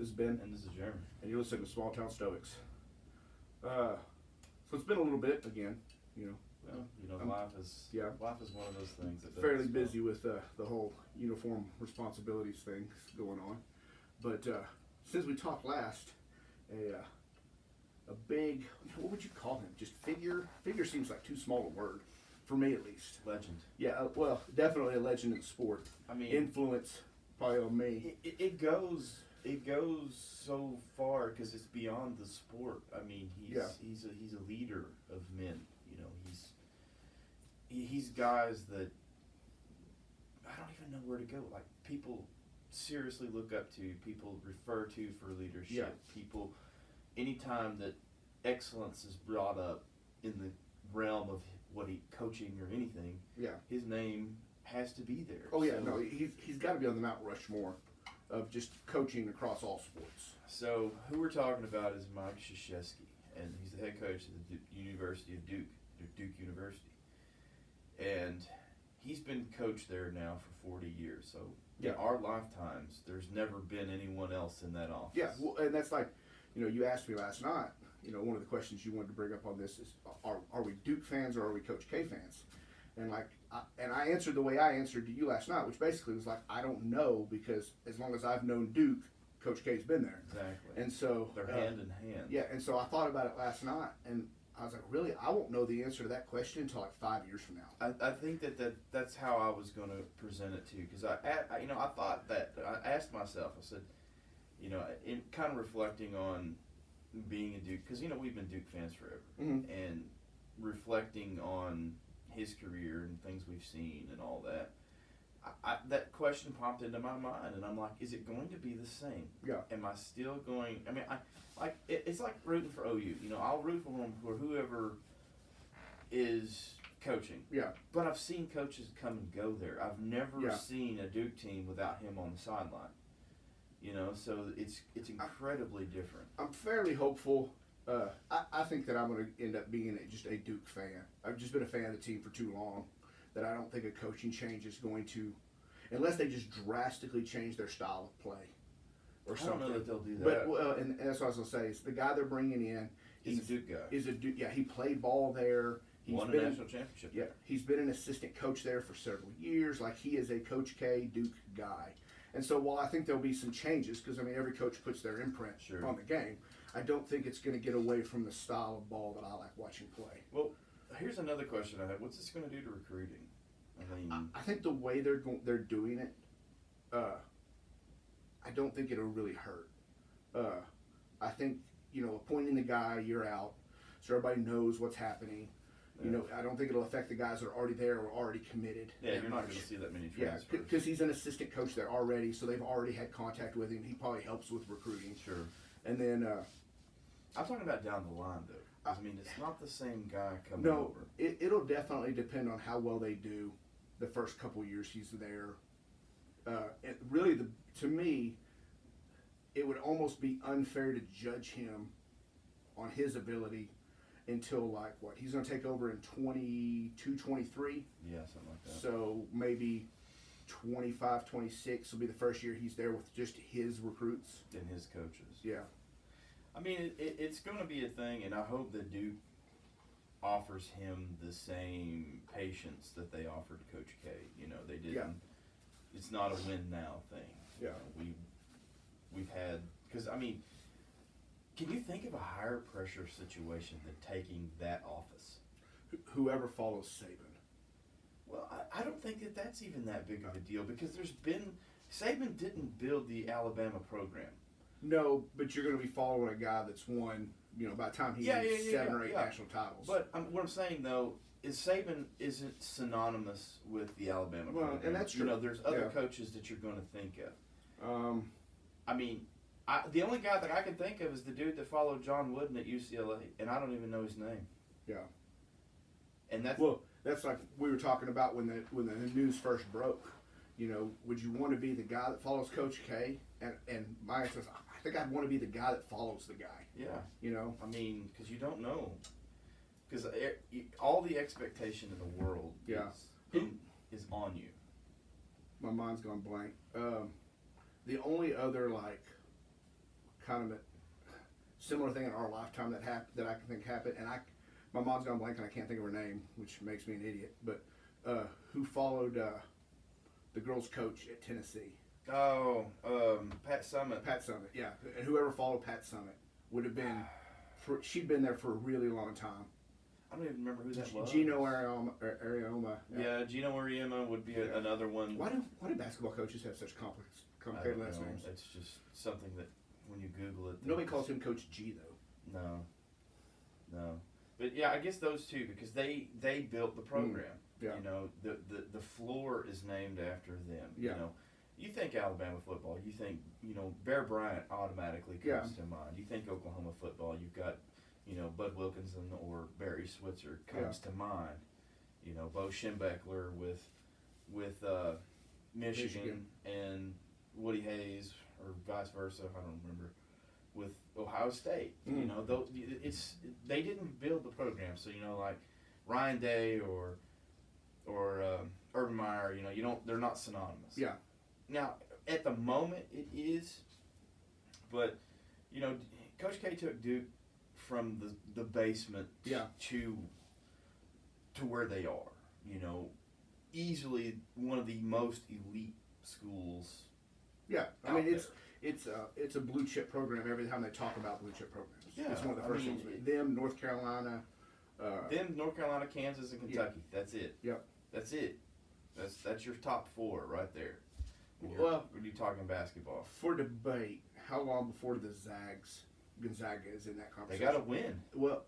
This is Ben. And this is Jeremy. And you're listening to Small Town Stoics. So it's been a little bit again, you know. Well, life is one of those things that fairly busy with the whole uniform responsibilities thing going on. But since we talked last, a big, what would you call him? Just figure? Figure seems like too small a word, for me at least. Legend. Yeah, well, definitely a legend in sport. I mean, influence probably on me. It goes so far because it's beyond the sport. I mean, he's a leader of men. You know, he's guys that I don't even know where to go. Like, people seriously look up to, people refer to for leadership. Yeah. People, anytime that excellence is brought up in the realm of coaching or anything, his name has to be there. Oh yeah, so, no, he's got to be on the Mount Rushmore of just coaching across all sports. So who we're talking about is Mike Krzyzewski, and he's the head coach of the University of Duke University. And he's been coach there now for 40 years. So in our lifetimes, there's never been anyone else in that office. Yeah, well, and that's like, you asked me last night, one of the questions you wanted to bring up on this is, are we Duke fans or are we Coach K fans? And I answered the way I answered to you last night, which basically was like, I don't know, because as long as I've known Duke, Coach K's been there. Exactly. And so they're hand in hand. Yeah, and so I thought about it last night, and I was like, really, I won't know the answer to that question until like 5 years from now. I think that's how I was going to present it too, because I thought that I asked myself, I said, in kind of reflecting on being a Duke, because we've been Duke fans forever, and reflecting on his career and things we've seen and all that. That question popped into my mind, and I'm like, is it going to be the same? Yeah. Am I still going? I mean, it's like rooting for OU. I'll root for whoever is coaching. Yeah. But I've seen coaches come and go there. I've never seen a Duke team without him on the sideline. So it's incredibly different. I'm fairly hopeful. I think that I'm going to end up being just a Duke fan. I've just been a fan of the team for too long that I don't think a coaching change is going to, unless they just drastically change their style of play or something. I don't know that they'll do that. But and that's what I was going to say. Is the guy they're bringing in. He's a Duke guy. Yeah, he played ball there. He's won a national championship. Yeah, he's been an assistant coach there for several years. Like, he is a Coach K Duke guy. And so while I think there'll be some changes, because every coach puts their imprint on the game, I don't think it's going to get away from the style of ball that I like watching play. Well, here's another question I have. What's this going to do to recruiting? I think the way they're doing it, I don't think it'll really hurt. I think appointing the guy, you're out, so everybody knows what's happening. I don't think it'll affect the guys that are already there or already committed. Yeah, you're not going to see that many transfers. Yeah, because he's an assistant coach there already, so they've already had contact with him. He probably helps with recruiting. Sure. And then I'm talking about down the line, though. It's not the same guy coming over. No, it'll definitely depend on how well they do the first couple years he's there. Really, to me, it would almost be unfair to judge him on his ability until, he's going to take over in 22, 23? Yeah, something like that. So maybe 25, 26 will be the first year he's there with just his recruits. And his coaches. Yeah. It's going to be a thing, and I hope that Duke offers him the same patience that they offered Coach K. They didn't. Yeah. It's not a win now thing. Yeah. We've had, because can you think of a higher pressure situation than taking that office? Whoever follows Saban. Well, I don't think that's even that big of a deal, because Saban didn't build the Alabama program. No, but you're going to be following a guy that's won, by the time he wins 7 or 8 national titles. But what I'm saying, though, is Saban isn't synonymous with the Alabama program. And that's true. There's other coaches that you're going to think of. The only guy that I can think of is the dude that followed John Wooden at UCLA, and I don't even know his name. Yeah. And that's like we were talking about when the news first broke. Would you want to be the guy that follows Coach K? And my answer is, I think I'd want to be the guy that follows the guy. Yeah. Because you don't know. Because all the expectation in the world is on you. My mind's gone blank. The only other kind of a similar thing in our lifetime that I can think happened, and my mom's gone blank and I can't think of her name, which makes me an idiot. But who followed the girls' coach at Tennessee? Oh, Pat Summitt. Pat Summitt, yeah. And whoever followed Pat Summitt would have been. She'd been there for a really long time. I don't even remember who that was. Gino Arioma. Yeah, Gino Arioma would be another one. Why do basketball coaches have such complicated last names? It's just something that when you Google it. Nobody calls him Coach G though. No. But yeah, I guess those two because they built the program. Yeah. You know, the floor is named after them. Yeah. You know, you think Alabama football, you think, you know, Bear Bryant automatically comes to mind. You think Oklahoma football, you've got, you know, Bud Wilkinson or Barry Switzer comes to mind. You know, Bo Schembechler with Michigan and Woody Hayes or vice versa, I don't remember, with Ohio State. You know, they didn't build the program, so you know, like Ryan Day or Urban Meyer, you know, they're not synonymous. Yeah. Now, at the moment, it is, but you know, Coach K took Duke from the basement to where they are. You know, easily one of the most elite schools. Yeah, I mean it's a blue chip program. Every time they talk about blue chip programs, it's one of the first things. Them, North Carolina, Kansas, and Kentucky. Yeah. That's it. Yep. That's it. That's your top four right there. When you're talking basketball. For debate, how long before Gonzaga is in that conversation? They got to win. Well,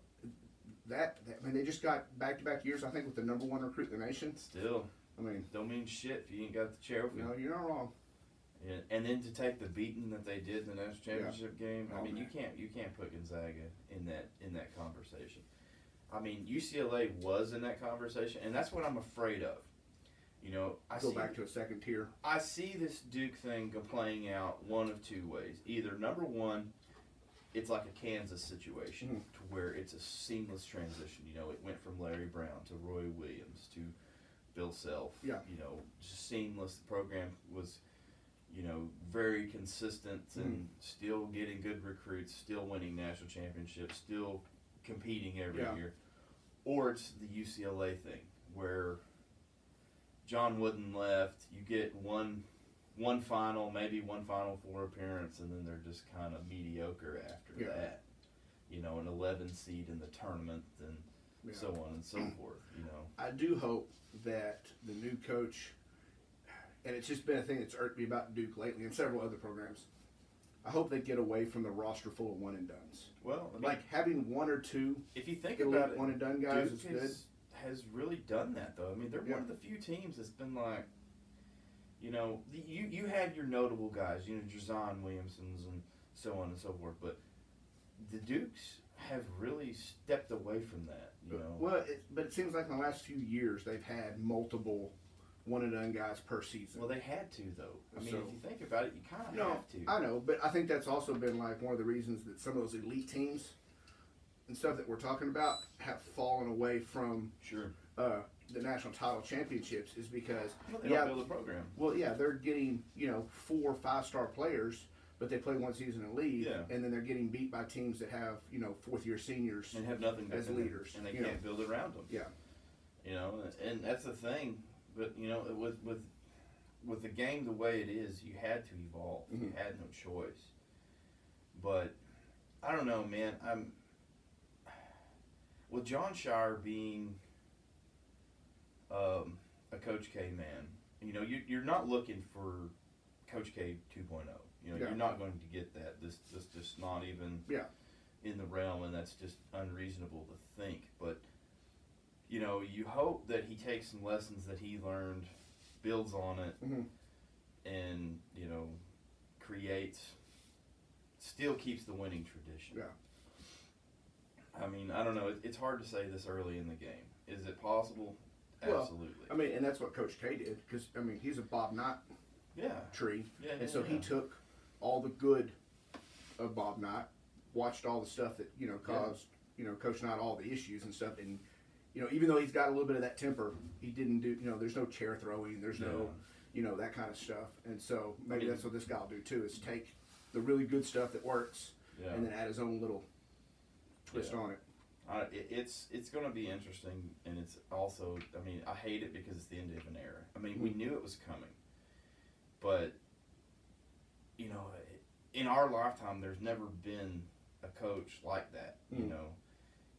I mean, they just got back-to-back years, I think, with the number one recruit in the nation. Still, I mean, don't mean shit if you ain't got the trophy. No, you're not wrong. Yeah, and then to take the beating that they did in the national championship game, I mean, man. you can't put Gonzaga in that conversation. I mean, UCLA was in that conversation, and that's what I'm afraid of. You know, Go back to a second tier. I see this Duke thing playing out one of two ways. Either number one, it's like a Kansas situation to where it's a seamless transition. You know, it went from Larry Brown to Roy Williams to Bill Self. Yeah. You know, just seamless. The program was, you know, very consistent and still getting good recruits, still winning national championships, still competing every year. Or it's the UCLA thing where John Wooden left, you get one final, maybe one Final Four appearance, and then they're just kind of mediocre after that. You know, an 11 seed in the tournament and so on and so forth, you know. I do hope that the new coach, and it's just been a thing that's irked me about Duke lately and several other programs, I hope they get away from the roster full of one-and-dones. Well, I mean, like having one or two if you think about it, one-and-done guys Duke is good. Has really done that, though. I mean, they're one of the few teams that's been like, you know, you had your notable guys, you know, Jazon Williamsons and so on and so forth, but the Dukes have really stepped away from that, you know. Well, but it seems like in the last few years they've had multiple one-and-done guys per season. Well, they had to, though. I mean, So, if you think about it, you kind of have to. I know, but I think that's also been like one of the reasons that some of those elite teams and stuff that we're talking about have fallen away from the national title championships is because they don't build a program. Well, they're getting 4 or 5-star players, but they play one season and leave, and then they're getting beat by teams that have 4th-year seniors and have nothing as leaders, and they can't build around them. Yeah, you know, and that's the thing. But you know, with the game the way it is, you had to evolve. You had no choice. But I don't know, man. With John Shire being a Coach K man, you know, you're not looking for Coach K 2.0. You know, you're not going to get that. This just not even in the realm, and that's just unreasonable to think. But you know, you hope that he takes some lessons that he learned, builds on it, and you know, still keeps the winning tradition. Yeah. I mean, I don't know. It's hard to say this early in the game. Is it possible? Absolutely. Well, I mean, and that's what Coach K did because I mean he's a Bob Knight tree, and so he took all the good of Bob Knight, watched all the stuff that caused Coach Knight all the issues and stuff, and even though he's got a little bit of that temper, he didn't do there's no chair throwing, there's no that kind of stuff, and so maybe that's what this guy will do too is take the really good stuff that works, Yeah. and then add his own little twist on it. It's going to be interesting, and it's also, I mean, I hate it because it's the end of an era. I mean, we knew it was coming, but, you know, in our lifetime, there's never been a coach like that, you know.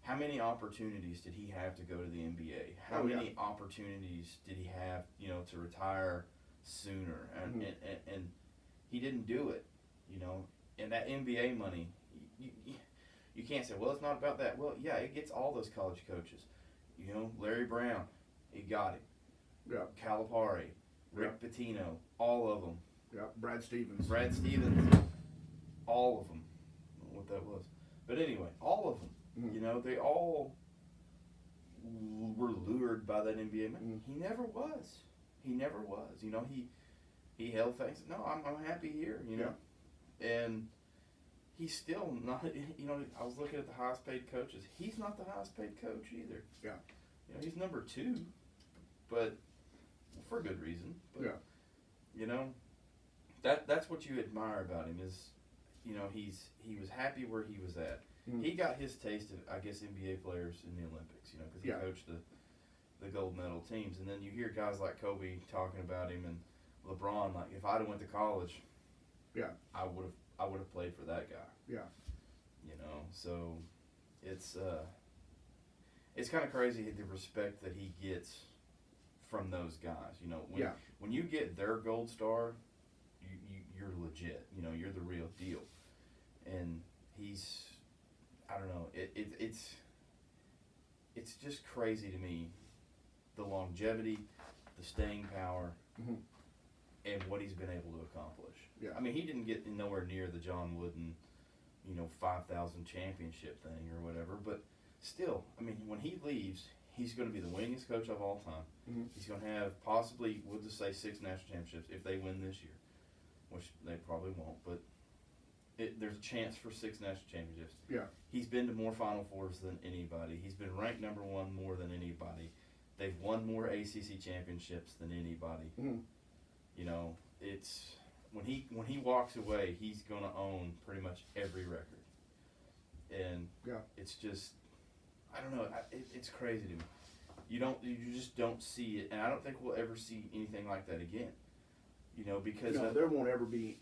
How many opportunities did he have to go to the NBA? How many opportunities did he have, you know, to retire sooner? And he didn't do it, you know. And that NBA money, you can't say, well, it's not about that. Well, yeah, it gets all those college coaches. You know, Larry Brown, he got it. Yeah. Calipari, Rick Pitino, all of them. Yeah. Brad Stevens, all of them. I don't know what that was. But anyway, all of them. You know, they all were lured by that NBA money. He never was. You know, he held things. No, I'm happy here, you know. And he's still not, you know, I was looking at the highest paid coaches. He's not the highest paid coach either. Yeah. You know, he's number 2, but for good reason. But, you know, that's what you admire about him is, you know, he was happy where he was at. He got his taste of, I guess, NBA players in the Olympics, you know, because he coached the gold medal teams. And then you hear guys like Kobe talking about him and LeBron, like, if I'd have went to college, I would have played for that guy. Yeah. You know, so it's kind of crazy the respect that he gets from those guys. You know, when you get their gold star, you're legit. You know, you're the real deal. And he's, I don't know, it's just crazy to me, the longevity, the staying power, and what he's been able to accomplish. Yeah. I mean, he didn't get nowhere near the John Wooden, you know, 5,000 championship thing or whatever, but still, I mean, when he leaves, he's going to be the winningest coach of all time. He's going to have possibly, we'll just say 6 national championships if they win this year, which they probably won't, but there's a chance for 6 national championships. Yeah. He's been to more Final Fours than anybody. He's been ranked number 1 more than anybody. They've won more ACC championships than anybody. You know, it's when he walks away, he's going to own pretty much every record. And it's just, I don't know, it's crazy to me. You just don't see it, and I don't think we'll ever see anything like that again. You know, because there won't ever be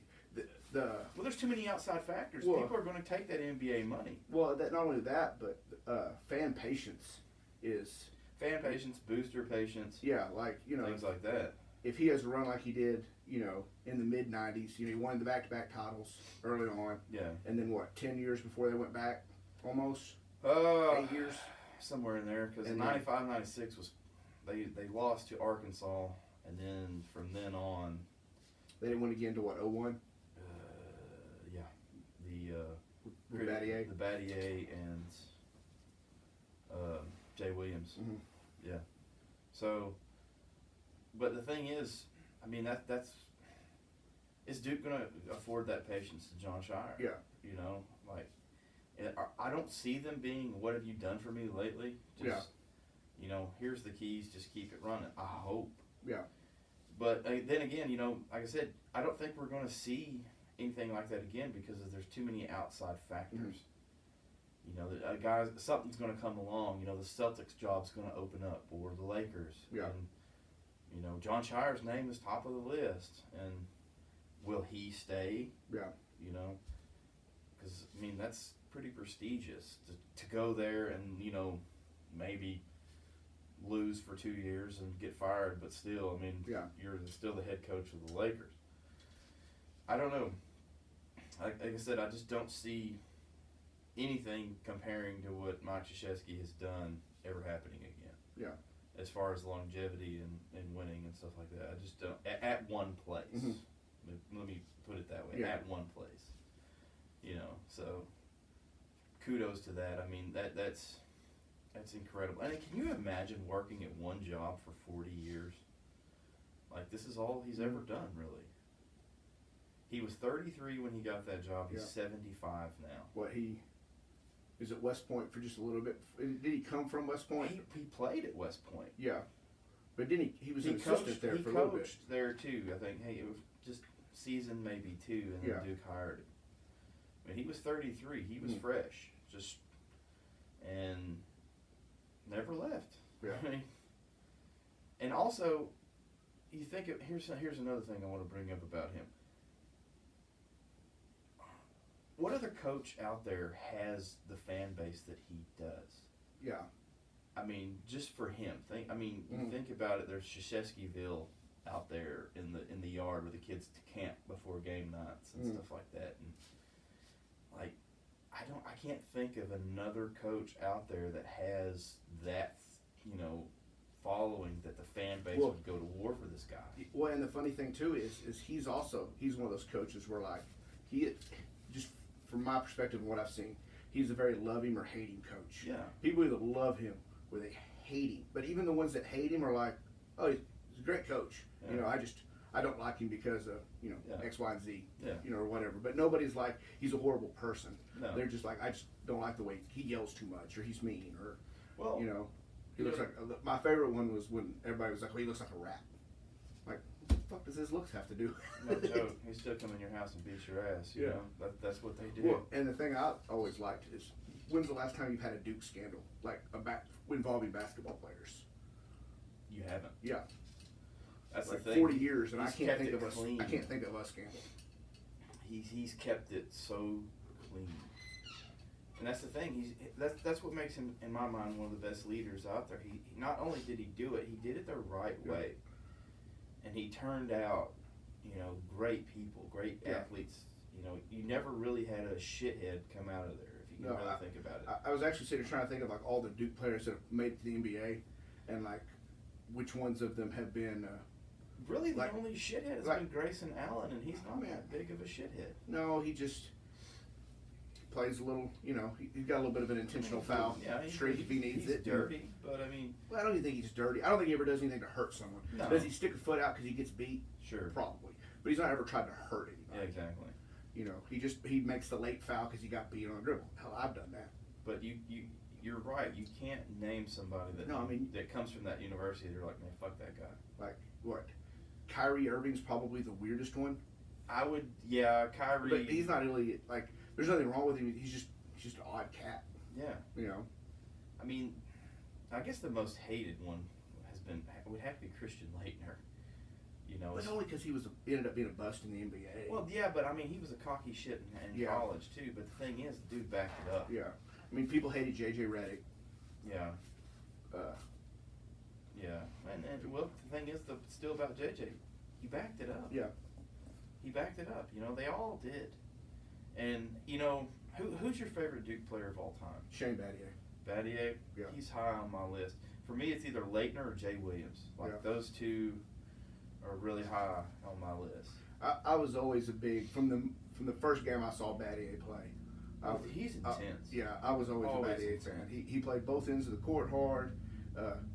well, there's too many outside factors. Well, people are going to take that NBA money. Well, that not only that, but fan patience is booster patience. Yeah, like, you know, things like that. If he has a run like he did, you know, in the mid '90s, you know, he won the back-to-back titles early on. Yeah. And then 10 years before they went back, almost 8 years, somewhere in there. Because 95, 96 was they lost to Arkansas, and then from then on, they didn't win again to 01. The Battier. The Battier and Jay Williams. Yeah. So, but the thing is, I mean, that's is Duke going to afford that patience to John Shire? Yeah. You know, like, I don't see them being, what have you done for me lately? Just, you know, here's the keys, just keep it running. I hope. Yeah. But then again, you know, like I said, I don't think we're going to see anything like that again because there's too many outside factors. You know, guys, something's going to come along. You know, the Celtics job's going to open up, or the Lakers. Yeah. And, you know, John Shire's name is top of the list, and will he stay? Yeah. You know, because I mean that's pretty prestigious to go there and, you know, maybe lose for 2 years and get fired, but still, I mean, you're still the head coach of the Lakers. I don't know. Like I said, I just don't see anything comparing to what Mike Krzyzewski has done ever happening again. Yeah. As far as longevity and winning and stuff like that, I just don't. At one place. Let me put it that way. Yeah. At one place. You know, so kudos to that. I mean, that's incredible. And can you imagine working at one job for 40 years? Like, this is all he's ever done, really. He was 33 when he got that job. He's 75 now. He was at West Point for just a little bit. Did he come from West Point? He played at West Point. Yeah. But didn't he was an assistant there for a little bit. He coached there, too. I think, it was just season maybe 2, and then Duke hired him. And he was 33. He was fresh, and never left. Yeah. I mean, and also, you think here's another thing I want to bring up about him. What other coach out there has the fan base that he does? Yeah. I mean, just for him. You think about it. There's Krzyzewskiville out there in the yard where the kids camp before game nights and stuff like that. And like, I can't think of another coach out there that has that, following that the fan base would go to war for this guy. Well, and the funny thing too is he's one of those coaches where like just from my perspective and what I've seen, he's a very love him or hate him coach. Yeah. People either love him or they hate him. But even the ones that hate him are like, oh, he's a great coach. Yeah. I don't like him because of X, Y, and Z. Yeah. Or whatever. But nobody's like he's a horrible person. No. They're just like, I just don't like the way he yells too much or he's mean or he looks like. My favorite one was when everybody was like, oh, he looks like a rat. Like, what the fuck does his looks have to do? No joke. He still come in your house and beat your ass. You know, that's what they do. Well, and the thing I always liked is, when's the last time you've had a Duke scandal like involving basketball players? You haven't. Yeah. That's like the thing. 40 years, and I He's can't kept think it of us. clean. I can't think of a scandal. He's kept it so clean. And that's the thing. That's what makes him, in my mind, one of the best leaders out there. He not only did he do it, he did it the right way, and he turned out, great people, great athletes. You never really had a shithead come out of there, if you can really think about it. I was actually sitting trying to think of like all the Duke players that have made it to the NBA, and like which ones of them have been. Really, the only shithead has been Grayson Allen, and he's not Man. that big of a shithead. No, he just plays a little. He's got a little bit of an intentional foul streak if he needs it. He's dirty, but I mean. Well, I don't even think he's dirty. I don't think he ever does anything to hurt someone. No. Does he stick a foot out because he gets beat? Sure. Probably. But he's not ever tried to hurt anybody. Yeah, exactly. He makes the late foul because he got beat on a dribble. Hell, I've done that. But you're right. You can't name somebody that comes from that university. They're like, man, fuck that guy. Like what? Kyrie Irving's probably the weirdest one. I would, yeah, Kyrie. But he's not really like. There's nothing wrong with him. He's just an odd cat. Yeah. I mean, I guess the most hated one would have to be Christian Laettner. But only because he ended up being a bust in the NBA. Well, yeah, but I mean, he was a cocky shit in college too. But the thing is, the dude backed it up. Yeah. I mean, people hated J.J. Redick. Yeah. Yeah, and well, the thing is, still about JJ, he backed it up. Yeah. He backed it up. They all did. And who's your favorite Duke player of all time? Shane Battier. Battier. Yeah. He's high on my list. For me, it's either Laettner or Jay Williams. Those two are really high on my list. I was always a big from the first game I saw Battier play. He's intense. I was always a Battier fan. He played both ends of the court hard.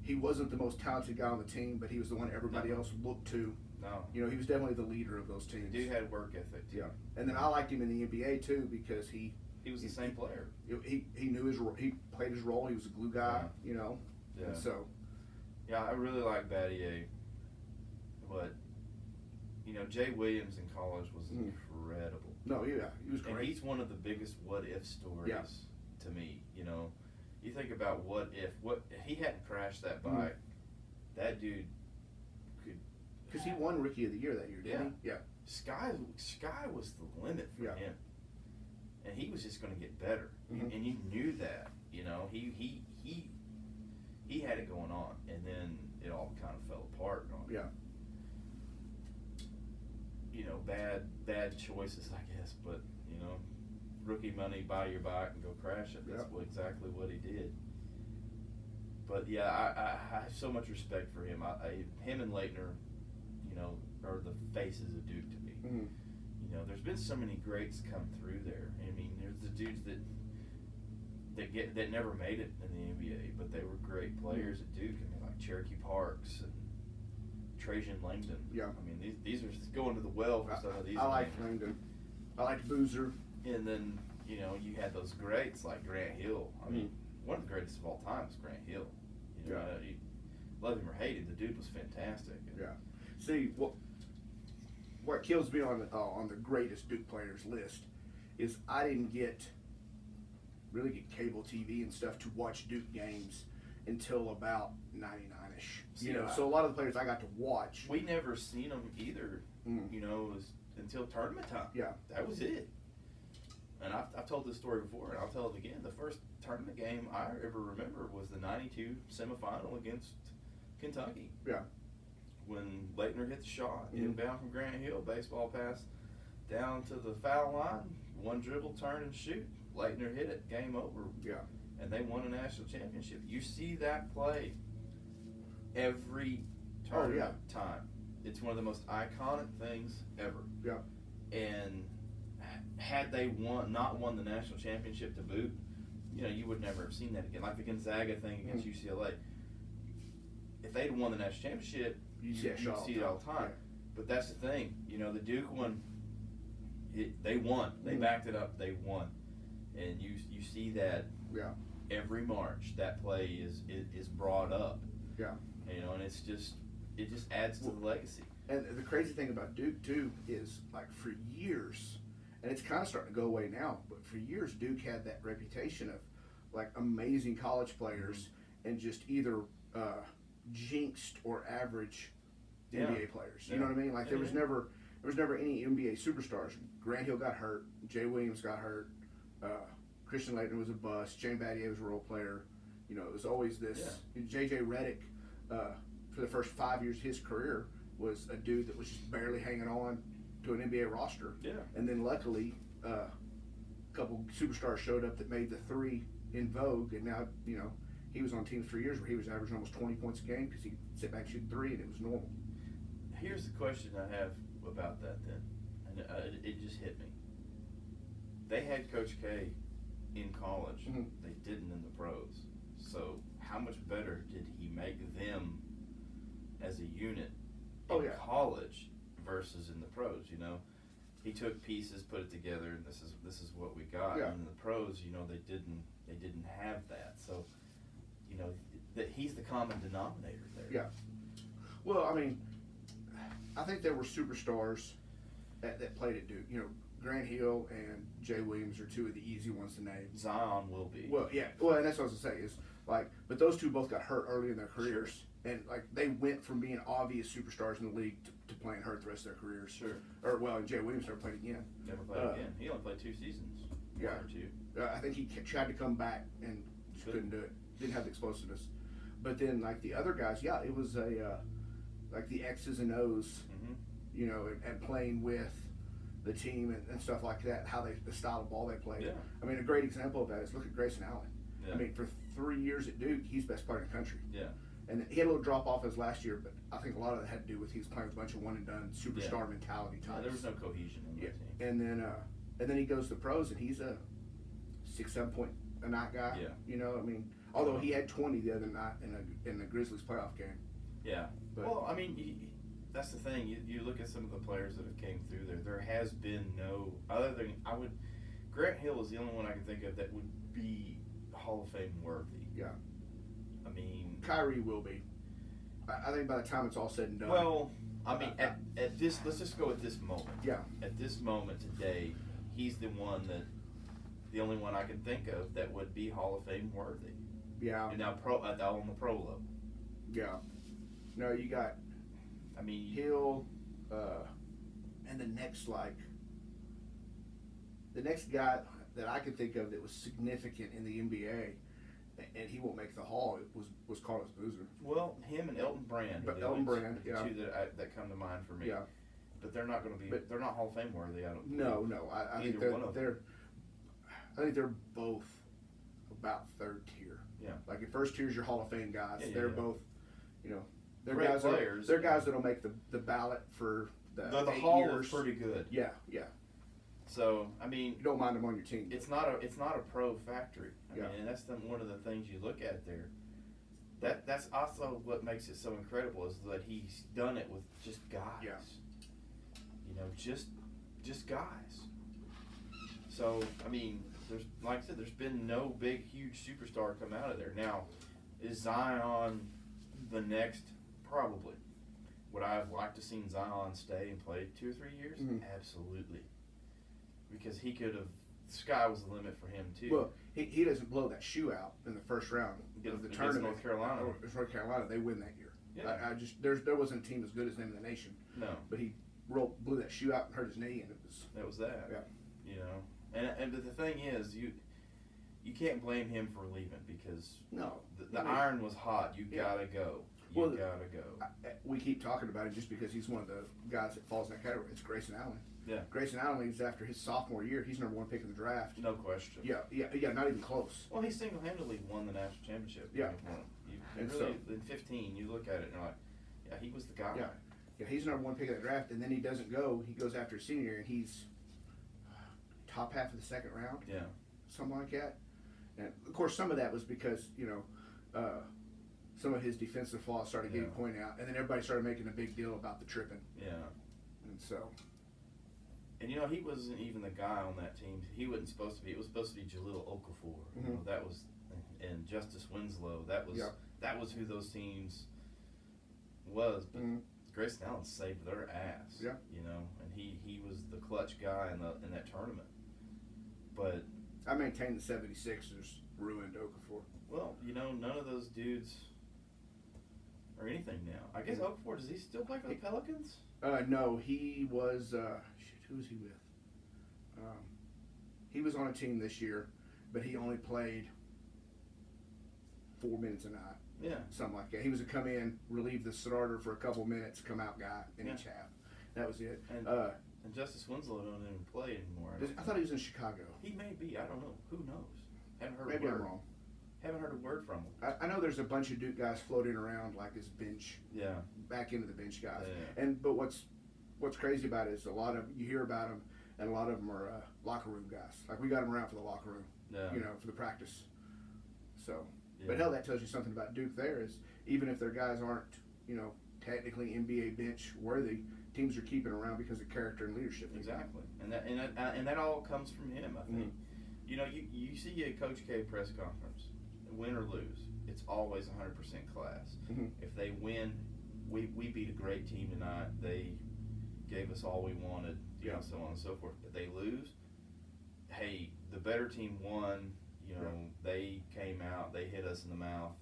He wasn't the most talented guy on the team, but he was the one everybody else looked to. No. He was definitely the leader of those teams. The dude had work ethic too. Yeah, and then I liked him in the NBA too because he was the same player. He knew his role. He played his role. He was a glue guy. Yeah. And so. Yeah, I really like Battier, but Jay Williams in college was incredible. No, yeah, he was great. And he's one of the biggest what if stories to me. You think about what if he hadn't crashed that bike, that dude could. Because he won Rookie of the Year that year, didn't he? Yeah. Sky was the limit for him, and he was just going to get better, and you knew that. He had it going on, and then it all kind of fell apart on him. Yeah. Bad choices, I guess, but rookie money, buy your bike and go crash it. That's exactly what he did. But yeah, I have so much respect for him. Him and Laettner, are the faces of Duke to me. Mm-hmm. There's been so many greats come through there. I mean, there's the dudes that never made it in the NBA, but they were great players at Duke. I mean, like Cherokee Parks and Trajan Langdon. Yeah. I mean, these are going to the well for some of these. I liked Langdon. I liked Boozer. And then, you had those greats like Grant Hill. I mean, one of the greatest of all time is Grant Hill. You love him or hate him, the dude was fantastic. Yeah. See, what kills me on the greatest Duke players list is I didn't really get cable TV and stuff to watch Duke games until about 99-ish. You know, so a lot of the players I got to watch. We never seen them either. Mm. You know, it was until tournament time. Yeah. That was it. And I've told this story before, and I'll tell it again. The first tournament game I ever remember was the '92 semifinal against Kentucky. Yeah. When Leitner hit the shot, Mm-hmm. inbound from Grant Hill, baseball pass down to the foul line, one dribble, turn and shoot. Leitner hit it, game over. Yeah. And they won a national championship. You see that play every tournament time. It's one of the most iconic things ever. Yeah. And had they not won the national championship to boot, you know, you would never have seen that again. Like the Gonzaga thing against UCLA. If they'd won the national championship, you'd see it all the time. Yeah. But that's the thing. You know, the Duke one, they won. They backed it up. They won. And you see that every March. That play is brought up. Yeah. You know, and it just adds to the legacy. And the crazy thing about Duke too is, like, for years, and it's kind of starting to go away now, but for years Duke had that reputation of, like, amazing college players and just either jinxed or average NBA players. You know what I mean? Like, there was never any NBA superstars. Grant Hill got hurt. Jay Williams got hurt. Christian Laettner was a bust. Shane Battier was a role player. You know, it was always this. J.J. Redick, for the first 5 years of his career, was a dude that was just barely hanging on to an NBA roster. Yeah. And then luckily, a couple superstars showed up that made the three in vogue, and now, you know, he was on teams for years where he was averaging almost 20 points a game because he could sit back and shoot three, and it was normal. Here's the question I have about that then, and it just hit me. They had Coach K in college. Mm-hmm. They didn't in the pros. So how much better did he make them as a unit in college versus in the pros? You know, he took pieces, put it together, and this is what we got. Yeah. And in the pros, you know, they didn't have that. So, you know, that he's the common denominator there. Yeah. Well, I mean, I think there were superstars that played at Duke. You know, Grant Hill and Jay Williams are two of the easy ones to name. Zion will be. Well, yeah. Well, and that's what I was gonna say is, like, but those two both got hurt early in their careers, and, like, they went from being obvious superstars in the league to playing hurt the rest of their careers. Sure. Or, well, and Jay Williams never played again. Never played again. He only played 2 seasons. Yeah. 1 or 2. I think he tried to come back and just couldn't do it. Didn't have the explosiveness. But then, like, the other guys, it was like the X's and O's, you know, and playing with the team and stuff like that, the style of ball they played. Yeah. I mean, a great example of that is look at Grayson Allen. Yeah. I mean, for 3 years at Duke, he's best player in the country. Yeah. And he had a little drop off his last year, but I think a lot of that had to do with he was playing with a bunch of one and done superstar mentality types. Yeah, there was no cohesion in that team. And then he goes to the pros, and he's a 6-7 point a night guy. Yeah. You know, I mean, although he had 20 the other night in the Grizzlies playoff game. Yeah. But, well, I mean, that's the thing. You look at some of the players that have came through there. There has been no other than Grant Hill is the only one I can think of that would be Hall of Fame worthy. Yeah. I mean, Kyrie will be. I think by the time it's all said and done. Well, I mean, at this, let's just go at this moment. Yeah. At this moment today, he's the only one I can think of that would be Hall of Fame worthy. Yeah. And now on the pro level. Yeah. No, you got. I mean, Hill, and the next guy that I could think of that was significant in the NBA, and he won't make the Hall, was Carlos Boozer. Well, him and Elton Brand. But Elton Brand, the two that come to mind for me. Yeah. But they're not going to be. They're not Hall of Fame worthy. I don't. No. I think I think they're both about third tier. Yeah. Like your first tier is your Hall of Fame guys. Yeah, they're yeah. both, you know, they're Great guys. Players. They're guys that'll make the ballot for the Hall 8 years. is pretty good. Yeah. So I mean, you don't mind them on your team. It's not a pro factory. I Yeah. mean, and that's one of the things you look at there. That's also what makes it so incredible is that he's done it with just guys. Yeah. You know, just guys. So I mean, like I said, there's been no big, huge superstar come out of there. Now, is Zion the next? Probably. Would I have liked to seen Zion stay and play 2 or 3 years? Mhm. Absolutely. Because he could have sky was the limit for him too. Well, he doesn't blow that shoe out in the first round of the Against tournament. North Carolina. North Carolina, they win that year. Yeah. I just there wasn't a team as good as them in the nation. No, But he blew that shoe out and hurt his knee, and it was. that was that. Yeah. You know, and but the thing is, you can't blame him for leaving because No. the iron was hot. You Yeah. gotta go. You Well, gotta go. We keep talking about it just because he's one of the guys that falls in that category. It's Grayson Allen. Yeah. Grayson Allen leaves after his sophomore year. He's number 1 pick in the draft. No question. Yeah, not even close. Well, he single-handedly won the national championship. Yeah. You And really, in 15, you look at it and you're like, yeah, he was the guy. Yeah, he's number 1 pick in the draft, and then he doesn't go. He goes after his senior year, and he's top half of the second round, Yeah. something like that. And of course, some of that was because some of his defensive flaws started getting Yeah. pointed out, and then everybody started making a big deal about the tripping, Yeah. and so. And he wasn't even the guy on that team. He wasn't supposed to be. It was supposed to be Jaleel Okafor. Mhm. That was, and Justice Winslow. That was Yeah. that was who those teams was. But Mhm. Grayson Allen saved their ass. Yeah. And he was the clutch guy in that tournament. But I maintain the 76ers ruined Okafor. well, none of those dudes are anything now. I guess Okafor, does he still play for the Pelicans? No, he was. Who was he with? He was on a team this year, but he only played 4 minutes a night, Yeah. something like that. He was a come in, relieve the starter for a couple minutes, come out guy in Yeah. each half. That was it. And Justice Winslow don't even play anymore. I thought he was in Chicago. He may be. I don't know. Who knows? Haven't heard Maybe a word. I'm wrong. Haven't heard a word from him. I know there's a bunch of Duke guys floating around like this bench, Yeah. back into the bench guys. Yeah. But what's crazy about it is a lot of you hear about them, and a lot of them are locker room guys. Like we got them around for the locker room, Yeah. for the practice. So, Yeah. but hell, that tells you something about Duke. There is even if their guys aren't, technically NBA bench worthy, teams are keeping around because of character and leadership. Exactly. And that all comes from him. I think. You see a Coach K press conference, win or lose, it's always 100% class. Mhm. If they win, we beat a great team tonight. They gave us all we wanted. Yeah. So on and so forth. If they lose, hey, the better team won. They came out, they hit us in the mouth.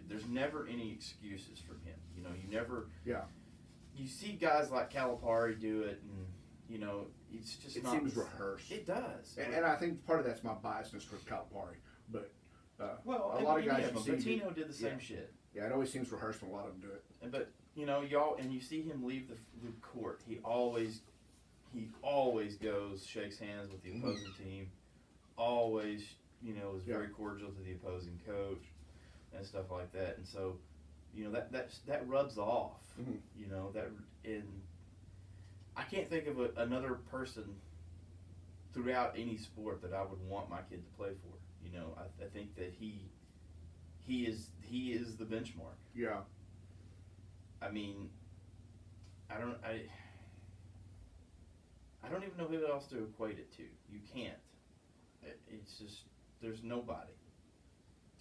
There's never any excuses from him. You never. Yeah. You see guys like Calipari do it, and it's just It not. seems rehearsed. It does. And I think part of that's my biasness with Calipari, but Well, a lot of guys but you see. Tino did the same Yeah. shit. Yeah, it always seems rehearsed when a lot of them do it. But y'all, and you see him leave the court. He always goes, shakes hands with the Mhm. opposing team. Always, is Yeah. very cordial to the opposing coach and stuff like that. And so, that rubs off. Mhm. And I can't think of another person throughout any sport that I would want my kid to play for. I think that he is the benchmark. Yeah. I mean, I don't even know who else to equate it to. You can't. It's just there's nobody.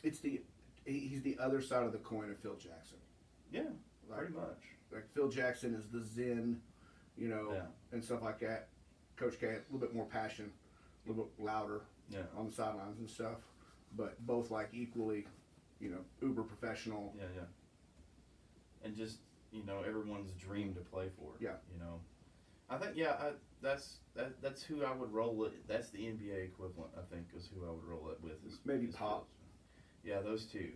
He's the other side of the coin of Phil Jackson. Yeah, Like, pretty much. Like Phil Jackson is the zen, Yeah. and stuff like that. Coach K, a little bit more passion, a little bit louder Yeah. on the sidelines and stuff, but both like equally, uber professional. Yeah. And just everyone's dream to play for. Yeah. I think that's who I would roll it. That's the NBA equivalent. I think is who I would roll it with. Maybe is Pop. Yeah, those two.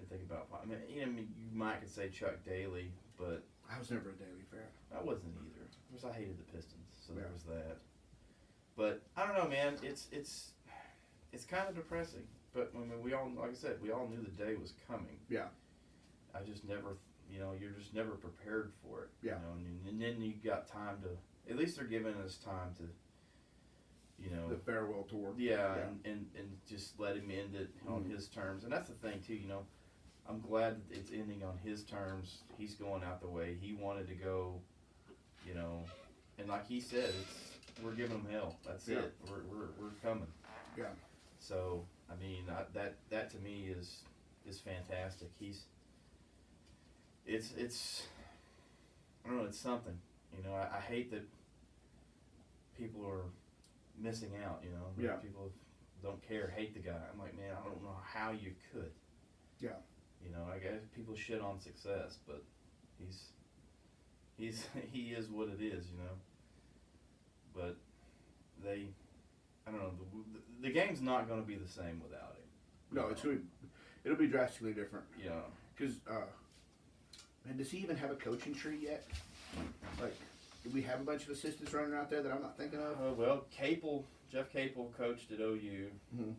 I think about Pop. I mean, you might could say Chuck Daly, but I was never a Daily fan. I wasn't either. Of course, I hated the Pistons, so there Yeah. was that. But I don't know, man. It's kind of depressing. But I mean, we all, like I said, we all knew the day was coming. Yeah. I just never, you're just never prepared for it. Yeah. And then you got time to. At least they're giving us time to. The farewell tour. Yeah, and just let him end it on his terms. And that's the thing too. I'm glad that it's ending on his terms. He's going out the way he wanted to go. And like he said, we're giving him hell. That's Yeah. it. We're coming. Yeah. So I mean, that to me is fantastic. It's I don't know. It's something. I hate that people are missing out. You know, Yeah. People don't care, hate the guy. I'm like, man, I don't know how you could. Yeah. You know, I guess people shit on success, but he's he is what it is. You know, but I don't know. The game's not going to be the same without him. No, it'll be drastically different. Yeah. Because, man, does he even have a coaching tree yet? Like, do we have a bunch of assistants running out there that I'm not thinking of? Well, Jeff Capel coached at OU. Mm-hmm.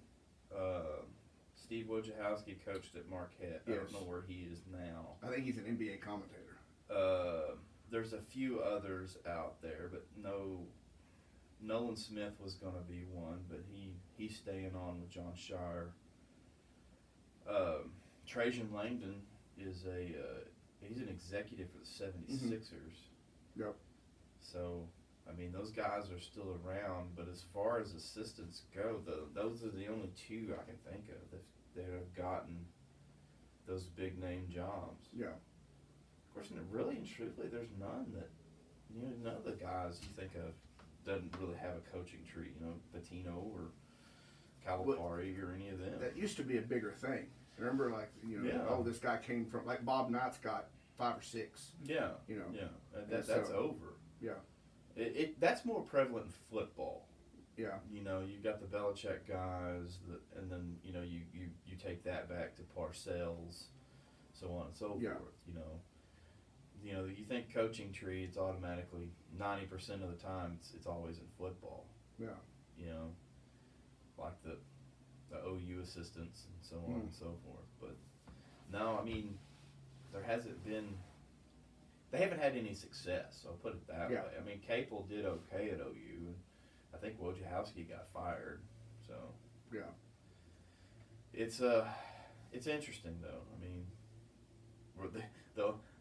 Steve Wojciechowski coached at Marquette. I don't know where he is now. I think he's an NBA commentator. There's a few others out there, but no. Nolan Smith was going to be one, but he's staying on with John Shire. Trajan Langdon is he's an executive for the 76ers. Yep. So, I mean, those guys are still around, but as far as assistants go, those are the only two I can think of that have gotten those big name jobs. Yeah. Of course, really and truthfully, there's none that, none of the guys you think of doesn't really have a coaching tree. Patino or Calipari or any of them. That used to be a bigger thing. Remember, like, this guy came from, like, Bob Knight's got 5 or 6. Yeah. Yeah. That's over. Yeah. That's more prevalent in football. Yeah. You've got the Belichick guys, and then, you take that back to Parcells, so on and so forth. You think coaching tree, it's automatically 90% of the time it's always in football. Yeah. Like the OU assistants and so on and so forth. But no, I mean, there hasn't been. They haven't had any success. I'll put it that way. I mean, Capel did okay at OU, and I think Wojciechowski got fired. So yeah, it's interesting though. I mean,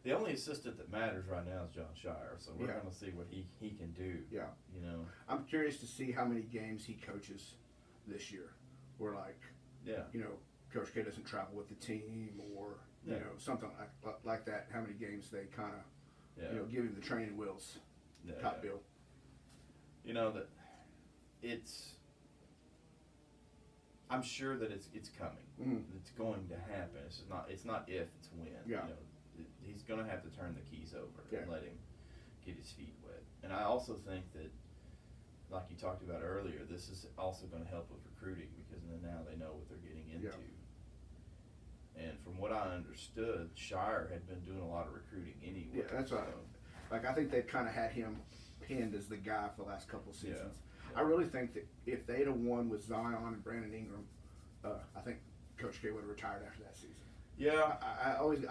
the only assistant that matters right now is John Shire. So we're going to see what he can do. Yeah. I'm curious to see how many games he coaches this year. Where Coach K doesn't travel with the team, or something like that. How many games they kind of give him the training wheels top bill. That it's. I'm sure that it's coming. Mm-hmm. It's going to happen. It's not if, it's when. Yeah. He's going to have to turn the keys over and let him get his feet wet. And I also think that, like you talked about earlier, this is also going to help with recruiting, because now they know what they're getting into. Yeah. And from what I understood, Shire had been doing a lot of recruiting anyway. Yeah, that's right. Like, I think they've kind of had him pinned as the guy for the last couple of seasons. Yeah. I really think that if they'd have won with Zion and Brandon Ingram, I think Coach K would have retired after that season. Yeah,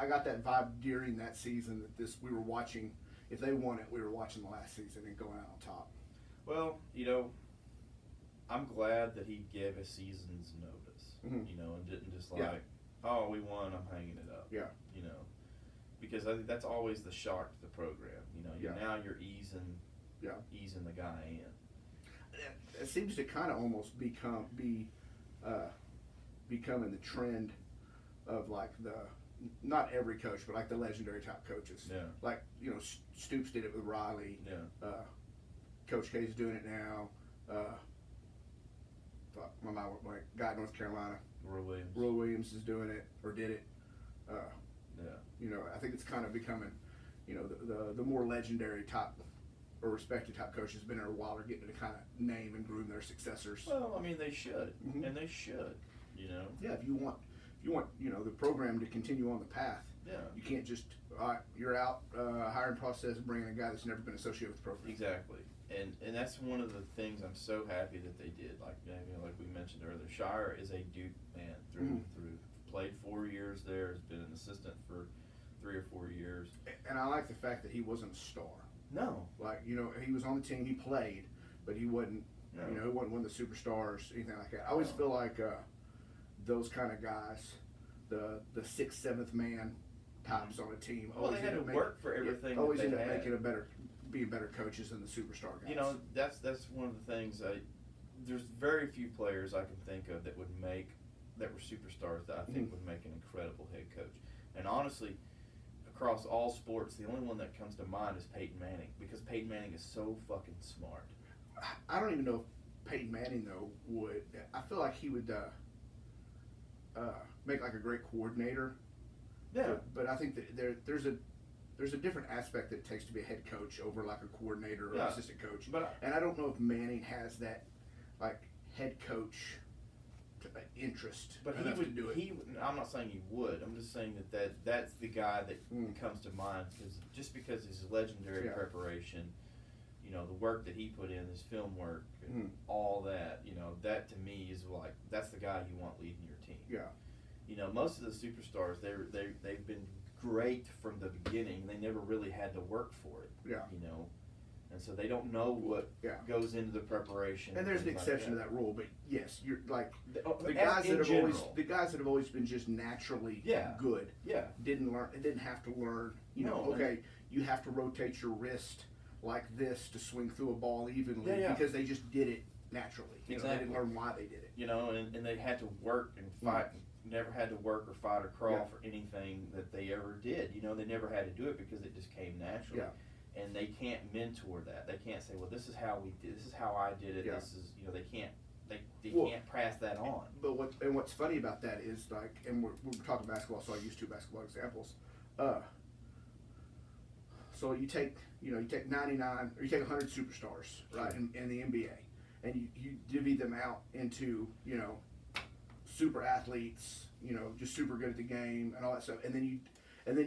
I got that vibe during that season that we were watching. If they won it, we were watching the last season and going out on top. Well, I'm glad that he gave a season's notice, and didn't just oh, we won, I'm hanging it up. Yeah. Because I think that's always the shock to the program. Now you're easing the guy in. It seems to kind of almost becoming the trend of, like, not every coach, but like the legendary top coaches. Yeah. Like, Stoops did it with Riley. Yeah. Coach K's doing it now. My mind went blank. Guy in North Carolina. Roy Williams is doing it, or did it. I think it's kind of becoming, the more legendary top or respected top coaches have been there a while. Are getting to kind of name and groom their successors. Well, I mean, they should, and they should. Yeah, if you want the program to continue on the path. Yeah. You can't just you're out hiring process, bringing a guy that's never been associated with the program. Exactly. And that's one of the things I'm so happy that they did. Like we mentioned earlier, Shire is a Duke man through and through. Played 4 years there. Has been an assistant for 3 or 4 years. And I like the fact that he wasn't a star. No. Like, he was on the team. He played, but he wasn't. No. He wasn't one of the superstars, anything like that. I always feel like those kind of guys, the 6th, 7th man types on a team. Well, they had to work for everything. Always end up had. making being better coaches than the superstar guys. That's one of the things. There's very few players I can think of that were superstars that I think would make an incredible head coach. And honestly, across all sports, the only one that comes to mind is Peyton Manning, because Peyton Manning is so fucking smart. I don't even know Peyton Manning though would. I feel like he would make like a great coordinator. Yeah. But I think that there's a different aspect that it takes to be a head coach over like a coordinator or Yeah. assistant coach. But and I don't know if Manning has that like head coach interest. But he enough would to do it. I'm not saying he would. I'm just saying that's the guy that comes to mind because his legendary preparation, you know, the work that he put in, his film work, and all that, you know, that to me is like that's the guy you want leading your team. Yeah. You know, most of the superstars they've been great from the beginning. They never really had to work for it. Yeah. You know. And so they don't know what goes into the preparation. And there's an things exception like to that rule, but yes, you're like the guys guys that have always been just naturally good. Yeah. Didn't have to learn. You have to rotate your wrist like this to swing through a ball evenly because they just did it naturally. You know, they didn't learn why they did it. You know, and they had to work and fight. Never had to work or fight or crawl for anything that they ever did. You know, they never had to do it because it just came naturally. Yeah. And they can't mentor that. They can't say, "Well, this is how we did. This is how I did it." Yeah. This is, you know, they can't can't pass that on. But what's funny about that is like, and we're talking basketball, so I use two basketball examples. So you take 99 or you take 100 superstars, right, in the NBA, and you divvy them out into super athletes, just super good at the game and all that stuff, and then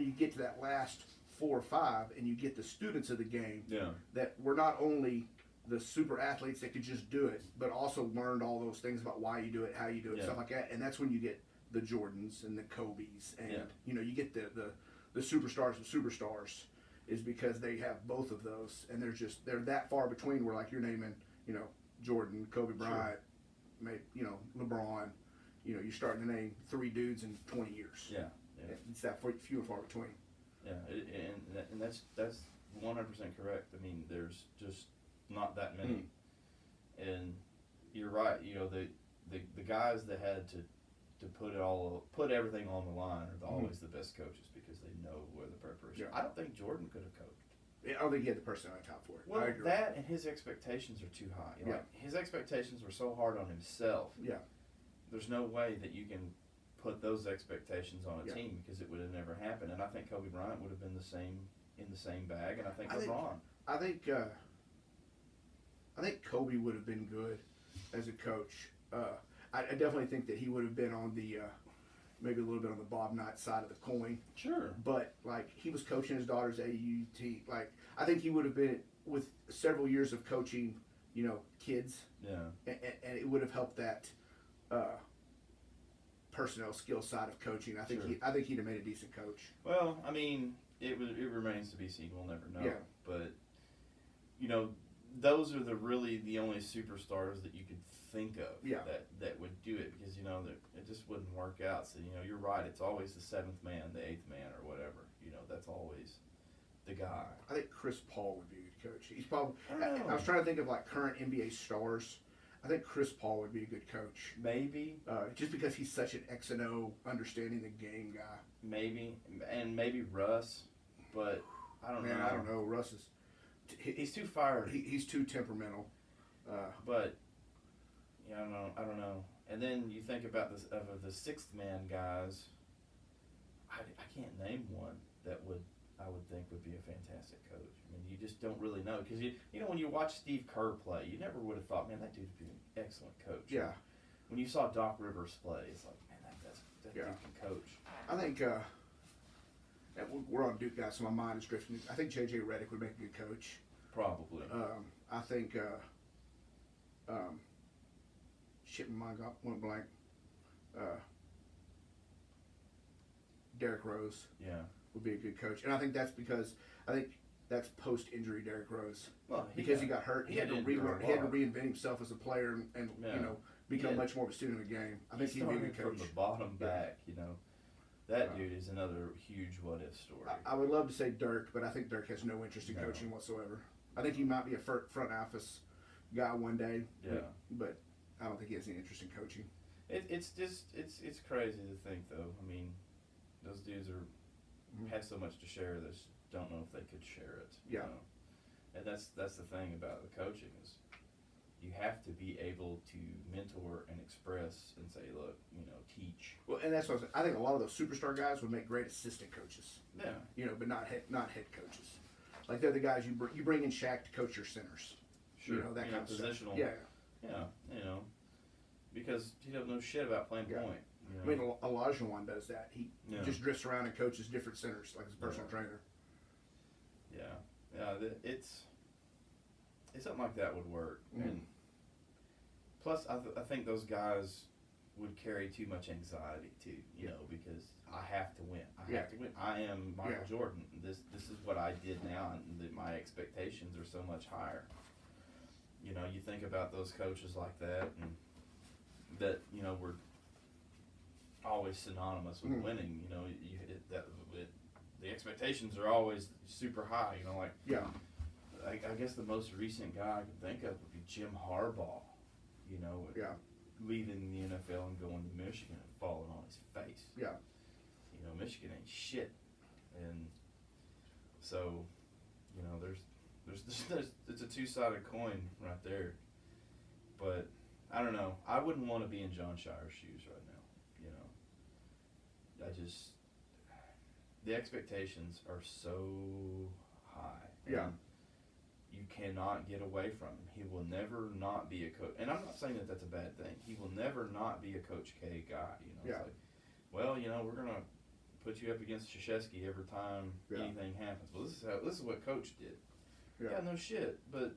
you get to that last 4 or 5, and you get the students of the game that were not only the super athletes that could just do it, but also learned all those things about why you do it, how you do it, stuff like that. And that's when you get the Jordans and the Kobes, and you get the superstars of superstars, is because they have both of those, and they're that far between where like you're naming Jordan, Kobe Bryant, LeBron, you're starting to name 3 dudes in 20 years. Yeah. It's that few and far between. Yeah, and that's 100% correct. I mean, there's just not that many, and you're right. The guys that had to put everything on the line are always the best coaches because they know where the preparation. Yeah. I don't think Jordan could have coached. I don't think he had the personality type for it. Well, that and his expectations are too high. Like, his expectations were so hard on himself. Yeah. There's no way that you can put those expectations on a team because it would have never happened. And I think Kobe Bryant would have been in the same bag, and I think LeBron. I think Kobe would have been good as a coach. I definitely think that he would have been on the maybe a little bit on the Bob Knight side of the coin. Sure. But like he was coaching his daughter's AUT. Like I think he would have been with several years of coaching, kids. Yeah. And it would have helped that personnel skill side of coaching. I think he'd have made a decent coach. Well, I mean, it remains to be seen. We'll never know. Yeah. But those are the only superstars that you could think of that would do it because it just wouldn't work out. So you're right. It's always the 7th man, the 8th man, or whatever. That's always the guy. I think Chris Paul would be a good coach. He's probably. I was trying to think of like current NBA stars. I think Chris Paul would be a good coach. Maybe. Just because he's such an X and O, understanding the game guy. Maybe, and maybe Russ, but I don't know. I don't know. Russ is. He's too fiery. He's too temperamental. But I don't know. And then you think about this of the 6th man guys. I can't name one that I would think would be a fantastic coach. I mean, you just don't really know because when you watch Steve Kerr play, you never would have thought, man, that dude would be an excellent coach. Yeah. When you saw Doc Rivers play, it's like, man, that dude can coach. I think we're on Duke guys, so my mind is drifting. I think J.J. Redick would make a good coach. Probably. I think my mind went blank. Derrick Rose. Yeah. Would be a good coach, and I think that's because that's post-injury Derrick Rose. Well, he got hurt, he had to relearn. He had to reinvent himself as a player and become much more of a student of the game. I think he'd be a good coach. From the bottom back, that dude is another huge what-if story. I would love to say Dirk, but I think Dirk has no interest in coaching whatsoever. I think he might be a front office guy one day. Yeah. But I don't think he has any interest in coaching. It's crazy to think though. I mean, those dudes have so much to share. They just don't know if they could share it. Yeah. And that's the thing about the coaching is You have to be able to mentor and express and say, look, teach. Well, and that's what I think. A lot of those superstar guys would make great assistant coaches. Yeah. But not head coaches. Like they're the guys you bring in Shaq to coach your centers. Sure. That kind of positional. stuff. Yeah. Yeah. Because he doesn't know shit about playing point. I mean, Olajuwon does that. He just drifts around and coaches different centers, like his personal trainer. Yeah. It's something like that would work. And plus, I think those guys would carry too much anxiety too. Because I have to win. I have to win. I am Michael Jordan. This is what I did now, and my expectations are so much higher. You think about those coaches like that, and that were always synonymous with winning. The expectations are always super high. I guess the most recent guy I could think of would be Jim Harbaugh. Leaving the NFL and going to Michigan and falling on his face. Yeah. Michigan ain't shit, and so there's it's a two-sided coin right there. But I don't know. I wouldn't want to be in John Shire's shoes right now. The expectations are so high. Yeah. You cannot get away from him. He will never not be a coach. And I'm not saying that that's a bad thing. He will never not be a Coach K guy. It's like, well, we're going to put you up against Krzyzewski every time anything happens. Well, this is what Coach did. Yeah, no shit. But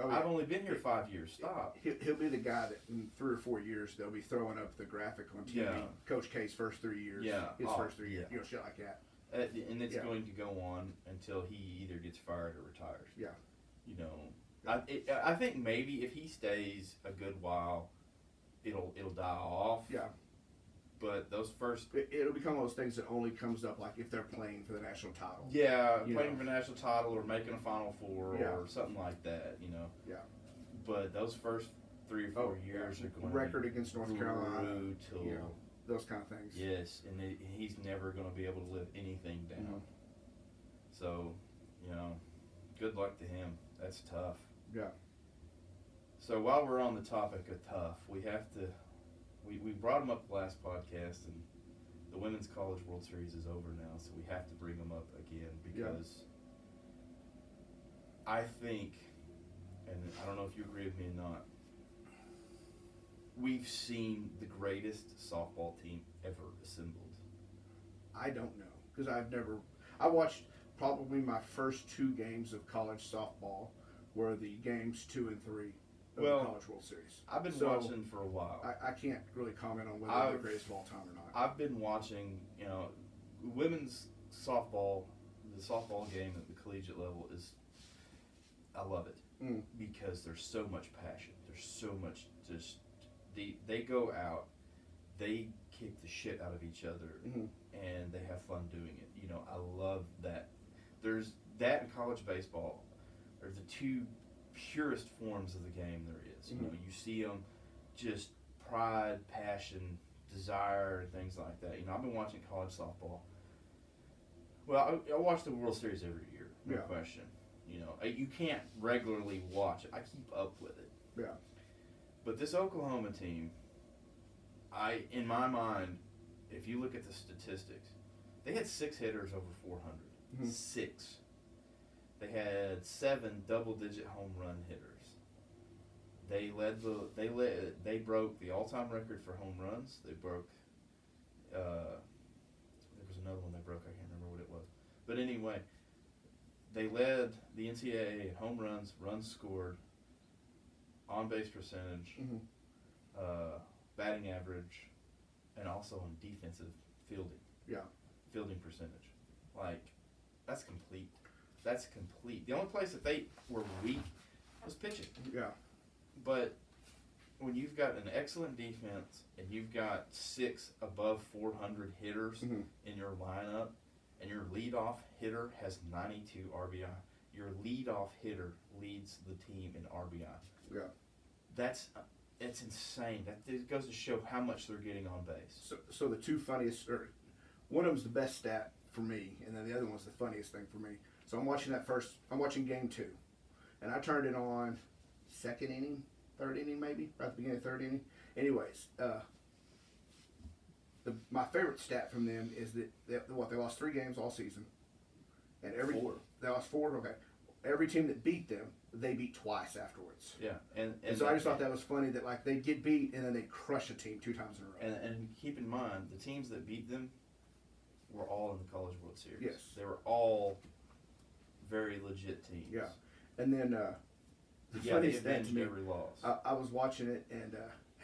I've only been here 5 years. Stop. He'll be the guy that in 3 or 4 years they'll be throwing up the graphic on TV. Yeah. Coach K's first 3 years. Yeah. His first 3 years. Shit like that. And it's going to go on until he either gets fired or retires. Yeah. I think maybe if he stays a good while, it'll die off. Yeah. But those first... It'll become one of those things that only comes up like if they're playing for the national title. Yeah, playing for the national title or making a Final Four or something like that, Yeah. But those first 3 or 4 years are going record to be against North Carolina. Brutal. Those kind of things. Yes, and he's never going to be able to live anything down. So, good luck to him. That's tough. Yeah. So while we're on the topic of tough, we have to... We brought them up last podcast, and the Women's College World Series is over now, so we have to bring them up again because I think, and I don't know if you agree with me or not, we've seen the greatest softball team ever assembled. I don't know, because I watched probably my first 2 games of college softball were the games 2 and 3 of the College World Series. I've been watching for a while. I can't really comment on whether they're the greatest of all time or not. I've been watching, women's softball, the softball game at the collegiate level I love it because there's so much passion. There's so much they go out, they kick the shit out of each other, and they have fun doing it. I love that. There's that and college baseball are the 2 purest forms of the game there is. You see them just pride, passion, desire, and things like that. I've been watching college softball. Well, I watch the World Series every year, no question. You can't regularly watch it. I keep up with it. Yeah. But this Oklahoma team, in my mind, if you look at the statistics, they had 6 hitters over 400. 6. They had 7 double-digit home run hitters. They broke the all-time record for home runs. They broke. There was another one they broke. I can't remember what it was. But anyway, they led the NCAA in home runs, runs scored, on-base percentage, batting average, and also on defensive fielding. Yeah. Fielding percentage. That's complete. That's complete. The only place that they were weak was pitching. Yeah. But when you've got an excellent defense and you've got 6 above 400 hitters in your lineup, and your leadoff hitter has 92 RBI, your leadoff hitter leads the team in RBI. Yeah. It's insane. That goes to show how much they're getting on base. So the 2 funniest, or one of them's the best stat for me, and then the other one's the funniest thing for me. So I'm watching game 2, and I turned it on second inning, third inning maybe, right at the beginning of the third inning. Anyways, my favorite stat from them is that they lost 3 games all season, and they lost 4. Okay, every team that beat them, they beat twice afterwards. Yeah, and so I just thought that was funny that like they get beat and then they crush a team 2 times in a row. And keep in mind, the teams that beat them were all in the College World Series. Yes, they were all very legit teams. Yeah, and then the funniest thing to me, every loss. I was watching it and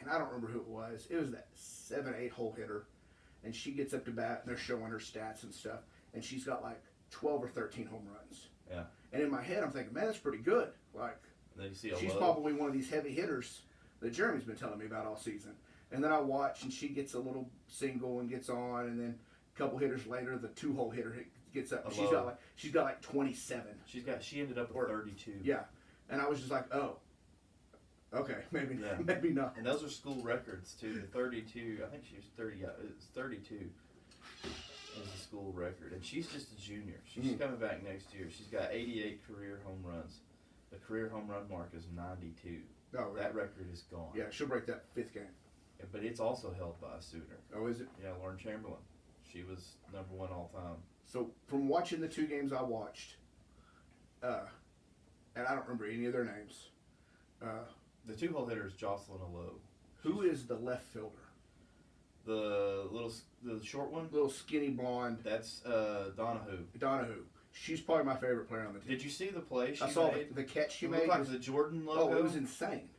I don't remember who it was. It was that 7-8 hole hitter, and she gets up to bat and they're showing her stats and stuff, and she's got like 12 or 13 home runs. Yeah. And in my head, I'm thinking, man, that's pretty good. Like, and then you see she's probably one of these heavy hitters that Jeremy's been telling me about all season. And then I watch, and she gets a little single and gets on, and then a couple hitters later, the 2-hole hitter gets up. She's got like 27. She ended up with 32. Yeah, and I was just like, oh, okay, maybe not. And those are school records too. The 32, I think she was 30. Yeah, it's 32 is the school record, and she's just a junior. She's coming back next year. She's got 88 career home runs. The career home run mark is 92. Oh, really? That record is gone. Yeah, she'll break that 5th game. Yeah, but it's also held by a Sooner. Oh, is it? Yeah, Lauren Chamberlain. She was number 1 all time. So from watching the 2 games I watched, and I don't remember any of their names. The 2-hole hitter is Jocelyn Alo. Who is the left fielder? The short one? Little skinny blonde. That's Donahue. Donahue. She's probably my favorite player on the team. Did you see the play she made? I saw the catch she made. It looked like the Jordan logo. Oh, it was insane.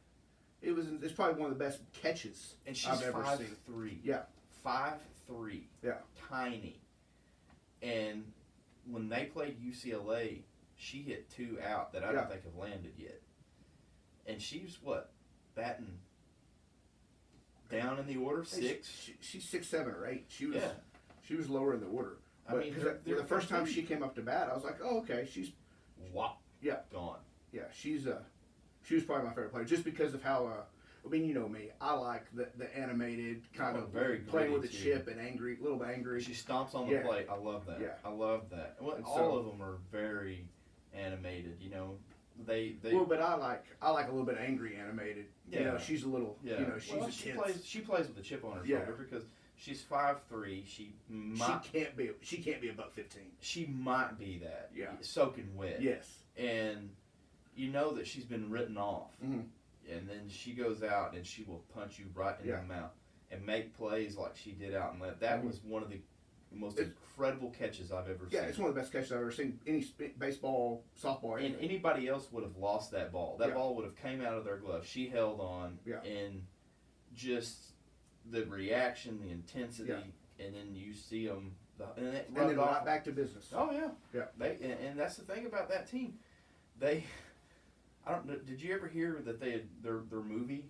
It's probably one of the best catches I've ever seen. And she's 5'3". Yeah. 5'3". Yeah. Tiny. And when they played UCLA, she hit 2 out that I don't think have landed yet. And she's batting down in the order 6. She's 6, 7, or 8. She was lower in the order. But I mean, the first time she came up to bat, I was like, oh, okay, she's gone. Yeah, she was probably my favorite player just because of how. I mean, you know me. I like the animated kind of very playing with the too. chip and angry, a little bit angry. She stomps on the plate. I love that. Yeah. I love that. Well, all of them are very animated. You know, they. Well, but I like a little bit angry animated. Yeah. You know, she's a little. Yeah. You know, she's intense. She plays with a chip on her shoulder because she's 5'3". She can't be above 15. She might be that. Yeah. Soaking wet. Yes. And you know that she's been written off. Mm-hmm. And then she goes out and she will punch you right in the mouth and make plays like she did out in left. That was one of the most incredible catches I've ever seen. Yeah, it's one of the best catches I've ever seen. Any baseball, softball, and anybody else would have lost that ball. That ball would have came out of their glove. She held on, and just the reaction, the intensity, and then you see them, and then right back to business. Oh yeah, yeah. And that's the thing about that team. I don't know. Did you ever hear that they had their movie?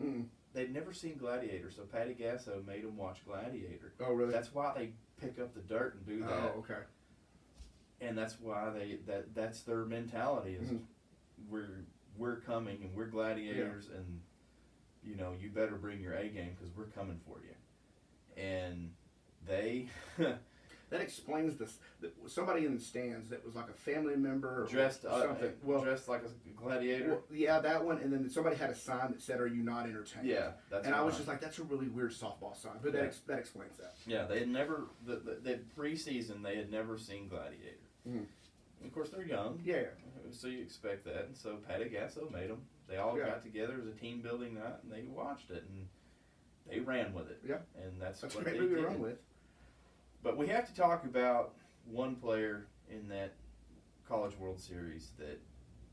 Mm. They'd never seen Gladiator, so Patty Gasso made them watch Gladiator. Oh, really? That's why they pick up the dirt and do that. Oh, okay. And that's why that's their mentality is we're coming and we're gladiators and you know you better bring your A game because we're coming for you. And they. That explains this. Somebody in the stands that was like a family member dressed or something. Dressed like a gladiator. Well, yeah, that one. And then somebody had a sign that said, "Are you not entertained?" Yeah, that's. And I was just like, "That's a really weird softball sign," but that explains that. Yeah, they had never the preseason they had never seen Gladiator. Mm-hmm. And of course, they're young. Yeah. So you expect that, and so Patty Gasso made them. They all got together as a team building night, and they watched it, and they ran with it. Yeah. And that's what what they we did. run with. But we have to talk about one player in that College World Series that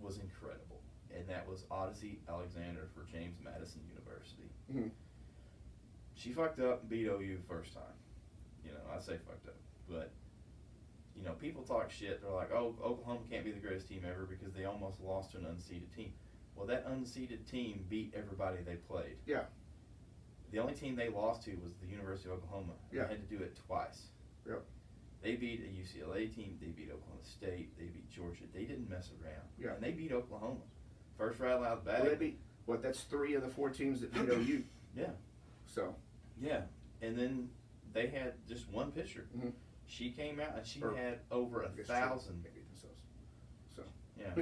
was incredible, and that was Odyssey Alexander for James Madison University. Mm-hmm. She fucked up and beat OU the first time. You know, I say fucked up, but you know, people talk shit. They're like, "Oh, Oklahoma can't be the greatest team ever because they almost lost to an unseeded team." Well, that unseeded team beat everybody they played. Yeah. The only team they lost to was the University of Oklahoma. Yeah. They had to do it twice. Yep. They beat a UCLA team. They beat Oklahoma State. They beat Georgia. They didn't mess around. Yeah. And they beat Oklahoma. First rattle out of the bag. Well, they beat that's 3 of the 4 teams that beat OU. Yeah. So. Yeah. And then they had just one pitcher. Mm-hmm. She came out and she had over 1,000. They beat themselves. So. Yeah.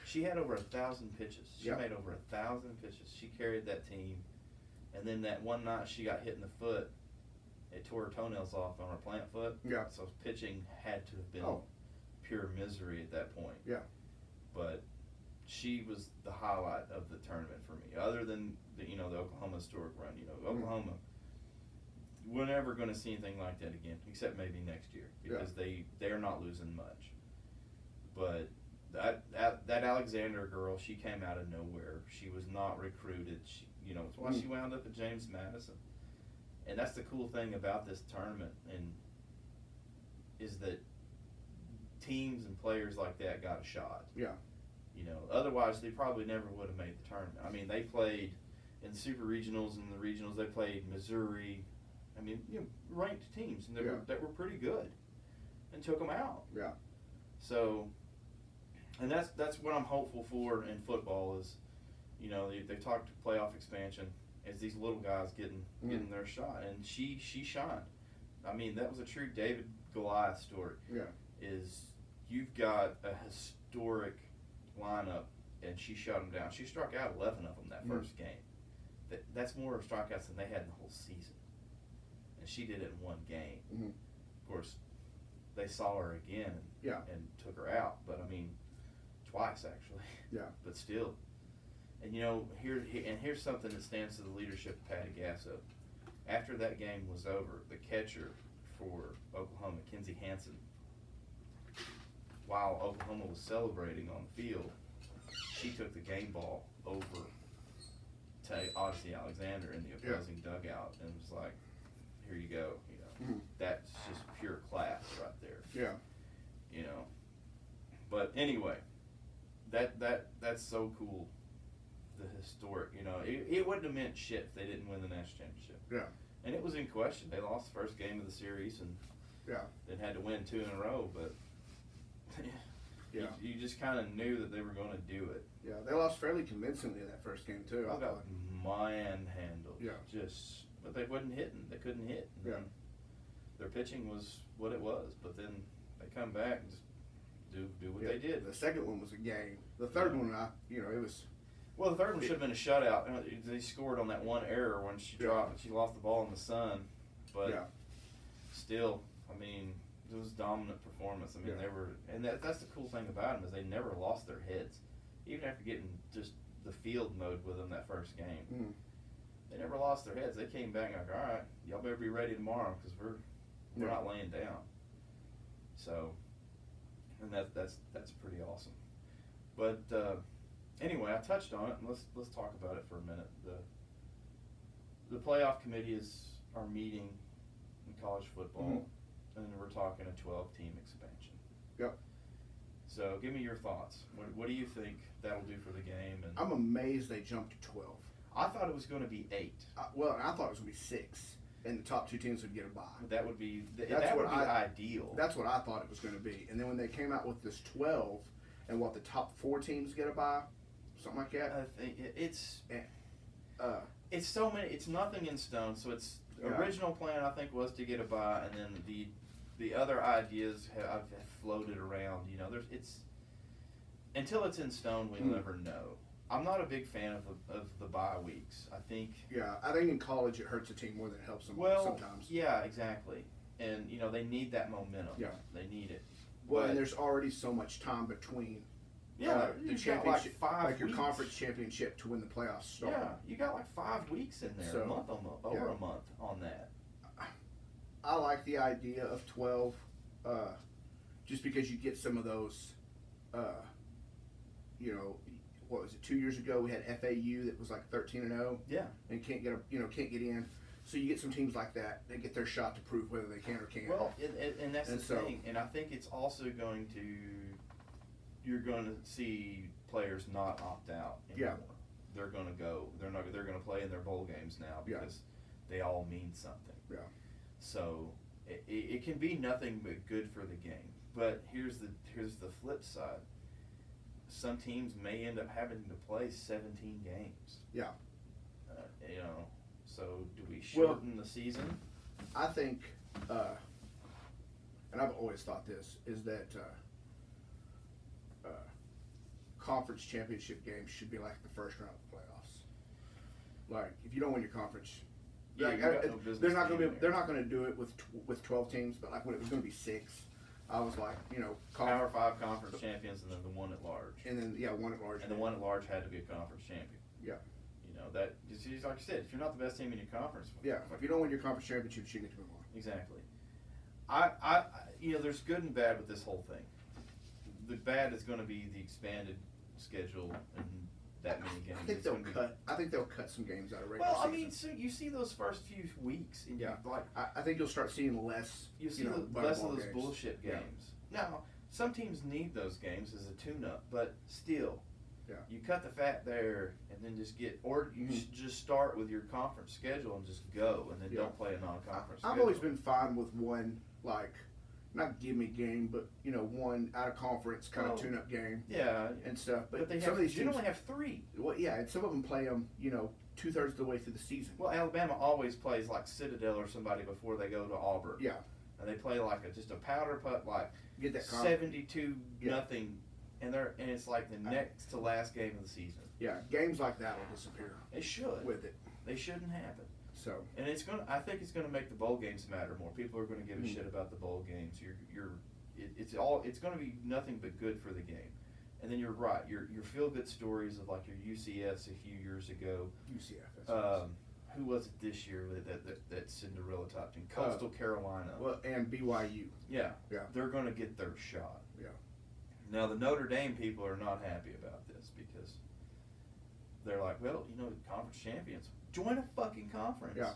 She had over 1,000 pitches. She Yep. made over 1,000 pitches. She carried that team. And then that one night she got hit in the foot. It tore her toenails off on her plant foot. Yeah. So pitching had to have been Oh. pure misery at that point. Yeah. But she was the highlight of the tournament for me. Other than the Oklahoma historic run. Oklahoma, we're never going to see anything like that again, except maybe next year, because they're not losing much. But that Alexander girl, she came out of nowhere. She was not recruited. That's why she wound up at James Madison. And that's the cool thing about this tournament, and is that teams and players like that got a shot. Yeah. Otherwise they probably never would have made the tournament. I mean, they played in the super regionals and the regionals. They played Missouri. I mean, ranked teams, and that were pretty good, and took them out. Yeah. So, and that's what I'm hopeful for in football is, they talked playoff expansion as these little guys getting their shot, and she shined. I mean, that was a true David Goliath story. Yeah. Is you've got a historic lineup, and she shut them down. She struck out 11 of them that first game. That's more of strikeouts than they had in the whole season, and she did it in one game. Mm-hmm. Of course, they saw her again and took her out, but I mean, twice actually. Yeah. But still, and here's something that stands to the leadership of Patty Gasso. After that game was over, the catcher for Oklahoma, Kinsey Hansen, while Oklahoma was celebrating on the field, she took the game ball over to Odyssey Alexander in the opposing dugout and was like, "Here you go." That's just pure class right there. Yeah. But anyway, that's so cool. The historic, it wouldn't have meant shit if they didn't win the national championship. Yeah. And it was in question. They lost the first game of the series and then had to win 2 in a row, but you just kind of knew that they were going to do it. Yeah, they lost fairly convincingly in that first game too. I got manhandled. Yeah. But they wasn't hitting. They couldn't hit. And their pitching was what it was, but then they come back and just do what they did. The second one was a game. The third one, it was. Well, the third one should have been a shutout. They scored on that one error when she dropped. She lost the ball in the sun, but still, I mean, it was dominant performance. I mean, they were, and that's the cool thing about them is they never lost their heads, even after getting just the field mode with them that first game. They never lost their heads. They came back and like, all right, y'all better be ready tomorrow because we're not laying down. So, and that's pretty awesome. But anyway, I touched on it, and let's talk about it for a minute. The playoff committee are meeting in college football, and we're talking a 12-team expansion. Yep. So give me your thoughts. What do you think that'll do for the game? And I'm amazed they jumped to 12. I thought it was going to be 8. I thought it was going to be 6, and the top 2 teams would get a bye. That would be ideal. That's what I thought it was going to be. And then when they came out with this 12, and the top 4 teams get a bye, something like that. I think it's so many. It's nothing in stone. So its original plan, I think, was to get a bye, and then the other ideas have floated around. It's until it's in stone, we'll never know. I'm not a big fan of the bye weeks. I think in college it hurts a team more than it helps them sometimes. Yeah, exactly. And they need that momentum. Yeah, they need it. Well, and there's already so much time between. The championship, like your conference championship, to when the playoffs start. Yeah, you got like 5 weeks in there, a month, over a month on that. I like the idea of 12, just because you get some of those. What was it? 2 years ago we had FAU that was like 13-0. Yeah, and can't get in. So you get some teams like that. They get their shot to prove whether they can or can't. Well, and that's the thing. And I think it's also going to. You're going to see players not opt out anymore. Yeah. They're going to go. They're going to play in their bowl games now because they all mean something. Yeah. So it can be nothing but good for the game. But here's the flip side. Some teams may end up having to play 17 games. Yeah. So do we shorten the season? I think, and I've always thought this, is that conference championship games should be like the first round of the playoffs. Like, if you don't win your conference, Yeah, like, you got no business they're not going being to be. there. They're not going to do it with 12 teams. But like when it was going to be 6, I was like, Power 5 conference champions, and then the one at large. and then one at large. And the one at large had to be a conference champion. Yeah. That it's like you said, if you're not the best team in your conference, Yeah. If you don't win your conference championship, you shouldn't get to move on. Exactly. There's good and bad with this whole thing. The bad is going to be the expanded schedule and that many games. I think they'll cut some games out of regular season. Well, I mean, so you see those first few weeks, and I think you'll start seeing less. You see less of those bullshit games. Now, some teams need those games as a tune-up, but still, you cut the fat there, and then just just start with your conference schedule and just go, and then don't play a non-conference. I've always been fine with one, like, not gimme game, but one out of conference kind of tune-up game. Yeah, and stuff. But they some of these teams only have 3. Well, yeah, and some of them play them, 2/3 of the way through the season. Well, Alabama always plays like Citadel or somebody before they go to Auburn. Yeah. And they play like just a powder putt, like get that 72-0, and it's like the next to last game of the season. Yeah, games like that will disappear. They should. With it. They shouldn't happen. So. And I think it's gonna make the bowl games matter more. People are gonna give a shit about the bowl games. It's gonna be nothing but good for the game. And then you're right. Your feel good stories of like your UCFs a few years ago. UCF. Who was it this year that Cinderella top team? Coastal Carolina. Well, and BYU. Yeah. Yeah. They're going to get their shot. Yeah. Now the Notre Dame people are not happy about this because they're like, well, conference champions, join a fucking conference. Yeah.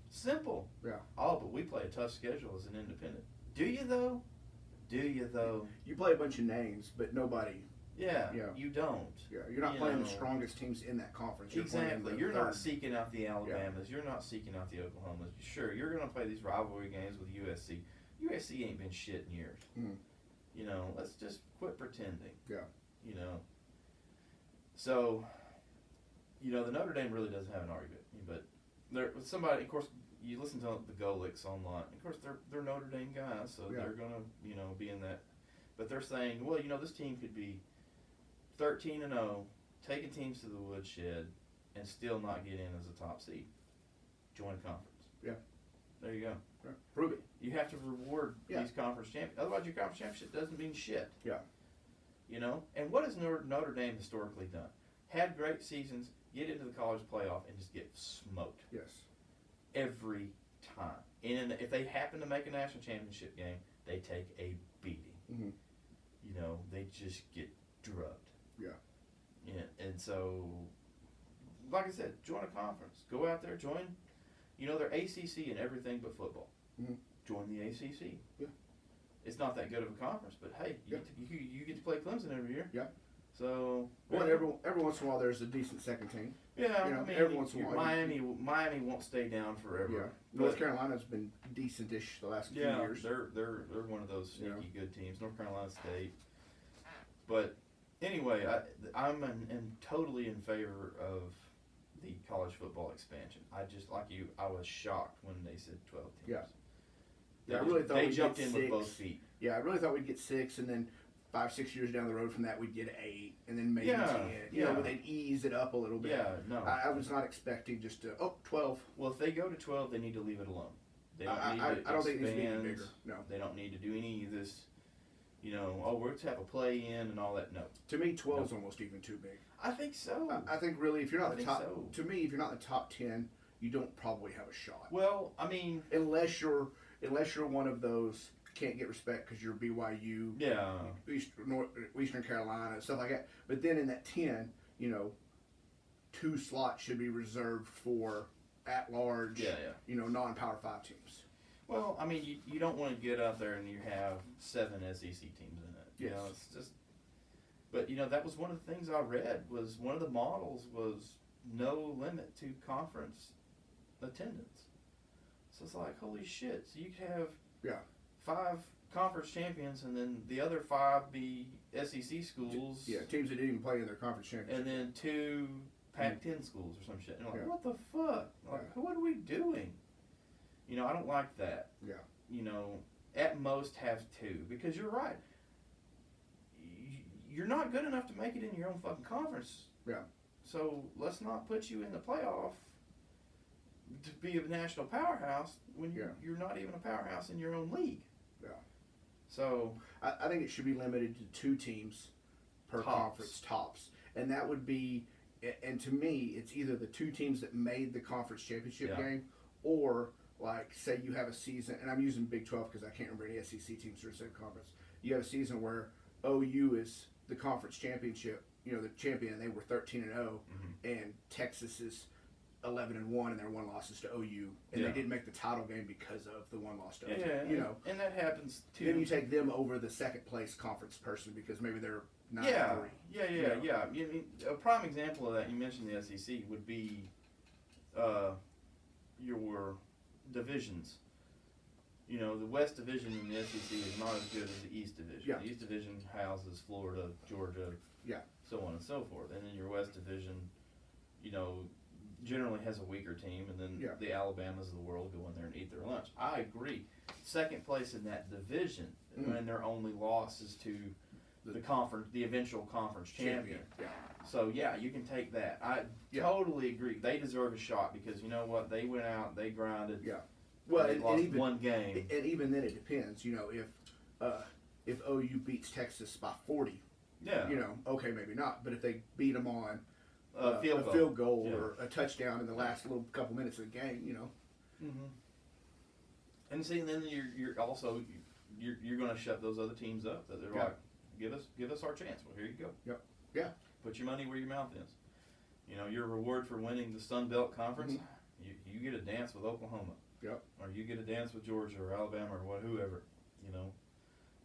Simple. Yeah. Oh, but we play a tough schedule as an independent. Do you though? You play a bunch of names, but nobody. Yeah. You don't. Yeah. You're not playing the strongest teams in that conference. You're not seeking out the Alabamas. You're not seeking out the Oklahomas. Sure, you're going to play these rivalry games with USC. USC ain't been shit in years. Mm-hmm. Let's just quit pretending. Yeah. So, the Notre Dame really doesn't have an argument. But somebody, of course, you listen to the Golics online. Of course, they're Notre Dame guys, so they're going to, be in that. But they're saying, well, this team could be 13-0, taking teams to the woodshed, and still not get in as a top seed. Join a conference. Yeah. There you go. Yeah. Prove it. You have to reward these conference champions. Otherwise, your conference championship doesn't mean shit. Yeah. And what has Notre Dame historically done? Had great seasons, get into the college playoff, and just get smoked. Yes. Every time. And if they happen to make a national championship game, they take a beating. Mm-hmm. They just get drubbed. Yeah. And so, like I said, join a conference. Go out there, join. They're ACC and everything but football. Mm-hmm. Join the ACC. Yeah. It's not that good of a conference, but hey, you get to play Clemson every year. Yeah. So. Well, every once in a while there's a decent second team. Yeah. Every once in a while. Miami won't stay down forever. Yeah. North Carolina's been decentish the last few years. They're one of those sneaky good teams. North Carolina State. But anyway, I'm totally in favor of the college football expansion. I just like you. I was shocked when they said 12 teams. Yeah. I really thought they jumped in with both feet. Yeah, I really thought we'd get 6, and then 5-6 years down the road from that we'd get 8, and then maybe 10. But they'd ease it up a little bit. Yeah, no. I was not expecting just 12. Well, if they go to 12, they need to leave it alone. They don't need to expand. I don't think it needs to be any bigger. No. They don't need to do any of this. We're to have a play in and all that. No. To me, 12 is almost even too big. I think so. I think really, if you're not to me, if you're not in the top 10, you don't probably have a shot. Well, I mean, unless you're one of those can't get respect because you're BYU, Eastern Carolina, stuff like that. But then in that 10, 2 slots should be reserved for at large, non-Power 5 teams. Well, I mean, you don't want to get out there and you have 7 SEC teams in it. Yes. It's just. But that was one of the things I read was one of the models was no limit to conference attendance. So it's like, holy shit! So you could have 5 conference champions, and then the other 5 be SEC schools. Yeah, teams that didn't even play in their conference championship. And then 2 Pac-10 schools or some shit. And I'm like, what the fuck? Like, Yeah. what are we doing? I don't like that. Yeah. At most have 2 because you're right. You you're not good enough to make it in your own fucking conference. Yeah. So let's not put you in the playoff to be a national powerhouse when you're not even a powerhouse in your own league. Yeah. So I think it should be limited to 2 teams per conference tops, and that would be. And to me, it's either the 2 teams that made the conference championship game, or like say you have a season, and I'm using Big 12 because I can't remember any SEC teams that are in the same conference. You have a season where OU is the conference championship, the champion, and they were 13-0, and Texas is 11-1, and their 1 losses to OU, and they didn't make the title game because of the 1 loss to OU. And that happens too. Then you take them over the second place conference person because maybe they're 9-3. Yeah. A prime example of that, you mentioned the SEC, would be your divisions. The West Division in the SEC is not as good as the East Division. Yeah. The East Division houses Florida, Georgia, so on and so forth. And then your West Division, generally has a weaker team, and then the Alabamas of the world go in there and eat their lunch. I agree. Second place in that division, and their only loss is to the eventual conference champion. Yeah. So you can take that. I totally agree. They deserve a shot because you know what? They went out, they grinded. Yeah. Well, they lost one game. And even then, it depends. If OU beats Texas by 40, okay, maybe not. But if they beat them on a field goal or a touchdown in the last little couple minutes of the game, And see, then you're also you're going to shut those other teams up. That they're like, give us our chance. Well, here you go. Yep. Yeah. Put your money where your mouth is. Your reward for winning the Sun Belt Conference, you get a dance with Oklahoma. Yep. Or you get a dance with Georgia or Alabama or whoever.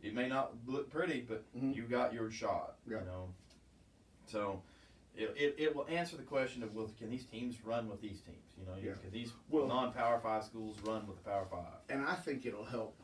It may not look pretty, but you got your shot. Yep. So it will answer the question of, can these teams run with these teams? Can these non-Power 5 schools run with the Power 5? And I think it'll help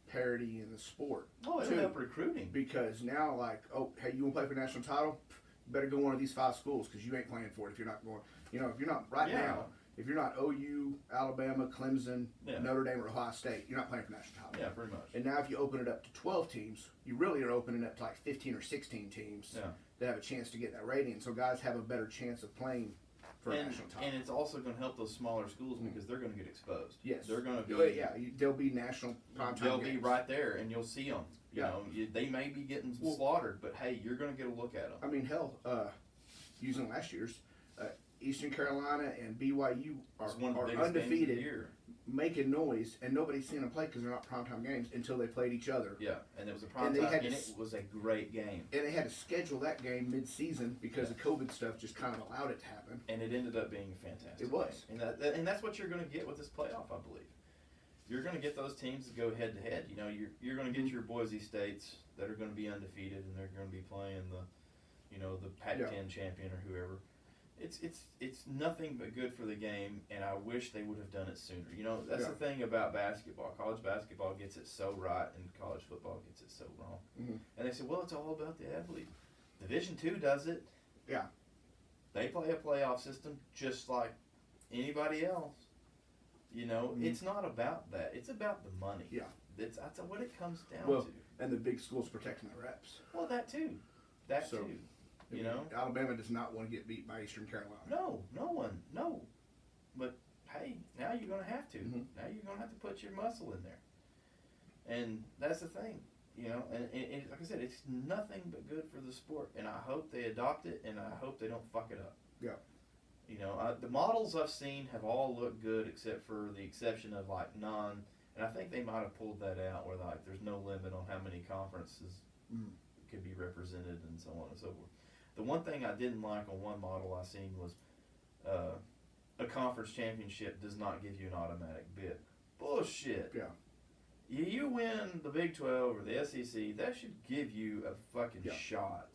parity in the sport. Oh, it'll help recruiting. Because now, like, hey, you want to play for a national title? You better go one of these 5 schools because you ain't playing for it if you're not going. If you're not now, if you're not OU, Alabama, Clemson, Notre Dame, or Ohio State, you're not playing for national title. Yeah, pretty much. And now if you open it up to 12 teams, you really are opening it up to like 15 or 16 teams that have a chance to get that rating. So guys have a better chance of playing for a national title. And it's also going to help those smaller schools because they're going to get exposed. Yes. They're going to be. They'll be national primetime They'll games. be right there, and you'll see them. They may be getting slaughtered, but hey, you're going to get a look at them. I mean, hell, using last year's, Eastern Carolina and BYU are undefeated, making noise, and nobody's seen them play because they're not primetime games until they played each other. Yeah, and it was a primetime, and it was a great game. And they had to schedule that game mid-season because the COVID stuff just kind of allowed it to happen. And it ended up being a fantastic game. And that's what you're going to get with this playoff, I believe. You're going to get those teams that go head-to-head. You're going to get your Boise States that are going to be undefeated, and they're going to be playing the Pac-10 champion or whoever. It's nothing but good for the game, and I wish they would have done it sooner. That's the thing about basketball. College basketball gets it so right, and college football gets it so wrong. And they say, well, it's all about the athlete. Division II does it. Yeah. They play a playoff system just like anybody else. It's not about that. It's about the money. Yeah. That's what it comes down to. And the big schools protecting the reps. Well, that too. Too. Alabama does not want to get beat by Eastern Carolina. No one. But hey, now you're going to have to. Now you're going to have to put your muscle in there. And that's the thing, and like I said, it's nothing but good for the sport. And I hope they adopt it, and I hope they don't fuck it up. Yeah. The models I've seen have all looked good except for the exception of like and I think they might have pulled that out where like there's no limit on how many conferences could be represented and so on and so forth. The one thing I didn't like on one model I seen was a conference championship does not give you an automatic bid. Bullshit. Yeah. You win the Big 12 or the SEC, that should give you a fucking shot.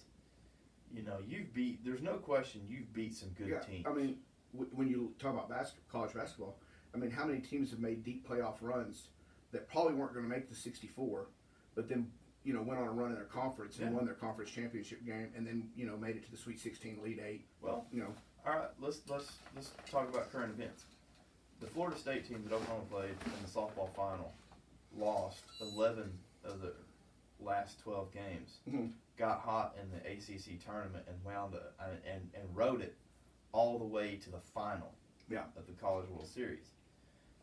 There's no question you've beat some good teams. I mean, when you talk about college basketball, I mean, how many teams have made deep playoff runs that probably weren't going to make the 64, but then went on a run in their conference and won their conference championship game, and then made it to the Sweet 16, Elite 8. Well, all right, let's talk about current events. The Florida State team that Oklahoma played in the softball final lost 11 of the last 12 games got hot in the ACC tournament and and rode it all the way to the final of the College World Series.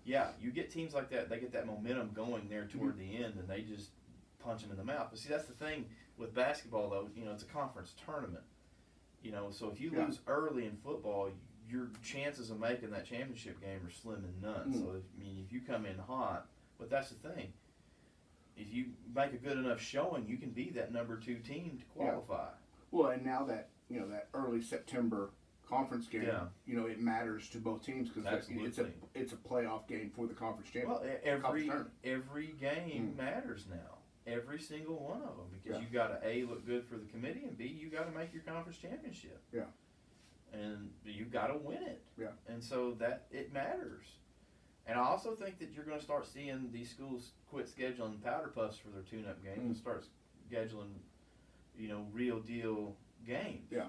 Yeah, you get teams like that, they get that momentum going there toward the end, and they just punch them in the mouth. But see, that's the thing with basketball, though. It's a conference tournament. So if you lose early in football, your chances of making that championship game are slim and none. So, if you come in hot, but that's the thing. If you make a good enough showing, you can be that number 2 team to qualify. Well, and now that, that early September conference game, it matters to both teams because it's a playoff game for the conference championship. Well, every game matters now. Every single one of them, because you got to A, look good for the committee, and B, you got to make your conference championship. Yeah. And you got to win it. Yeah. And so that it matters. And I also think that you're going to start seeing these schools quit scheduling powder puffs for their tune-up games and start scheduling, real deal games. Yeah.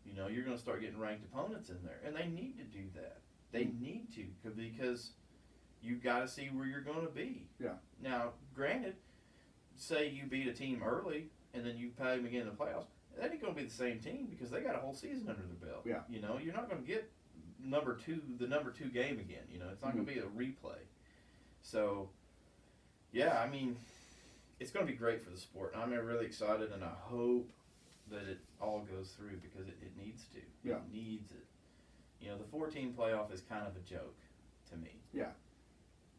You're going to start getting ranked opponents in there, and they need to do that. They need to, because you got to see where you're going to be. Yeah. Now, granted, say you beat a team early and then you play them again in the playoffs, that ain't going to be the same team because they got a whole season under their belt. Yeah. You're not going to get the number two game again. It's not going to be a replay. So, yeah, it's going to be great for the sport. I'm really excited, and I hope that it all goes through because it needs to. Yeah. It needs it. The 4-team playoff is kind of a joke to me. Yeah.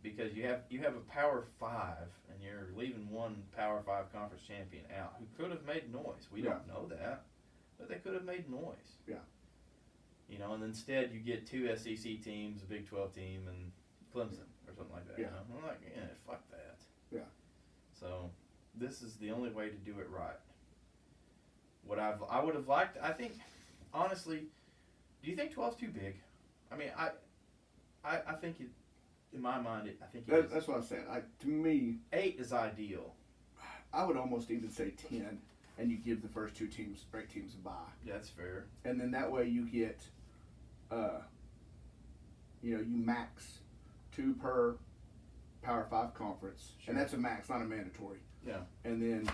Because you have a Power 5, and you're leaving one Power 5 conference champion out who could have made noise. We don't know that, but they could have made noise. Yeah. And instead you get 2 SEC teams, a Big 12 team, and Clemson or something like that. Yeah. I'm like, fuck that. Yeah. So this is the only way to do it right. What I would have liked, I think, honestly, do you think 12's too big? I think it. In my mind, I think it is. That's what I'm saying. To me, 8 is ideal. I would almost even say 10, and you give the first 2 teams, great teams, a bye. Yeah, that's fair. And then that way you get, you max 2 per Power 5 conference, and that's a max, not a mandatory. Yeah. And then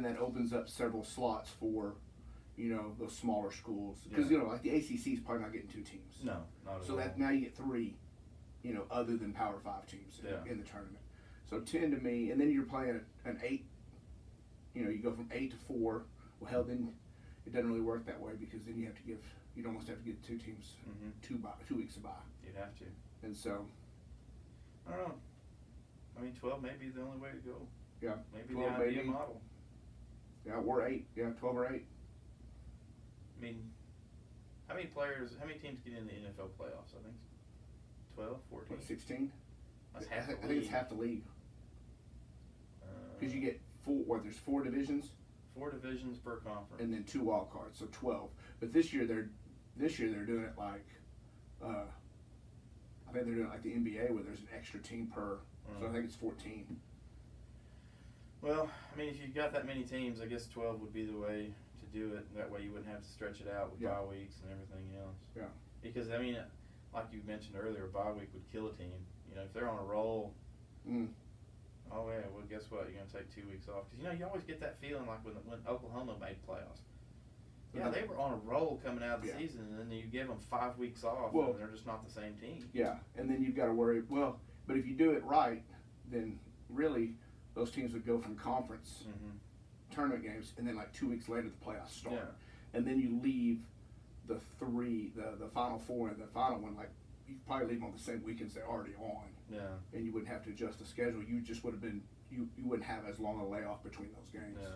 that opens up several slots for, those smaller schools, because like the ACC is probably not getting 2 teams. No, not at all. So that now you get 3. Other than Power 5 teams in the tournament. So 10 to me, and then you're playing an 8, you go from 8 to 4. Well, hell, then it doesn't really work that way because then you'd almost have to give 2 teams 2 weeks of bye. You'd have to. And so. I don't know. 12 may be the only way to go. Yeah. Maybe the ideal model. Yeah, or 8. Yeah, 12 or 8. How many teams get in the NFL playoffs, I think? 12, 14? 16? That's half the league. I think it's half the league. Because you get there's 4 divisions. 4 divisions per conference. And then 2 wild cards, so 12. But this year they're doing it like, I think they're doing it like the NBA where there's an extra team per. So I think it's 14. Well, if you've got that many teams, I guess 12 would be the way to do it. That way you wouldn't have to stretch it out with bye weeks and everything else. Yeah. Because like you mentioned earlier, a bye week would kill a team. If they're on a roll, oh yeah, well guess what? You're gonna take 2 weeks off because you always get that feeling like when Oklahoma made playoffs. Yeah, they were on a roll coming out of the season, and then you give them 5 weeks off, and they're just not the same team. Yeah, and then you've got to worry. Well, but if you do it right, then really those teams would go from conference tournament games, and then like 2 weeks later the playoffs start, and then you leave the Final Four and the final one, like you probably leave them on the same weekends they're already on. Yeah. And you wouldn't have to adjust the schedule. You just would have been you wouldn't have as long a layoff between those games. Yeah.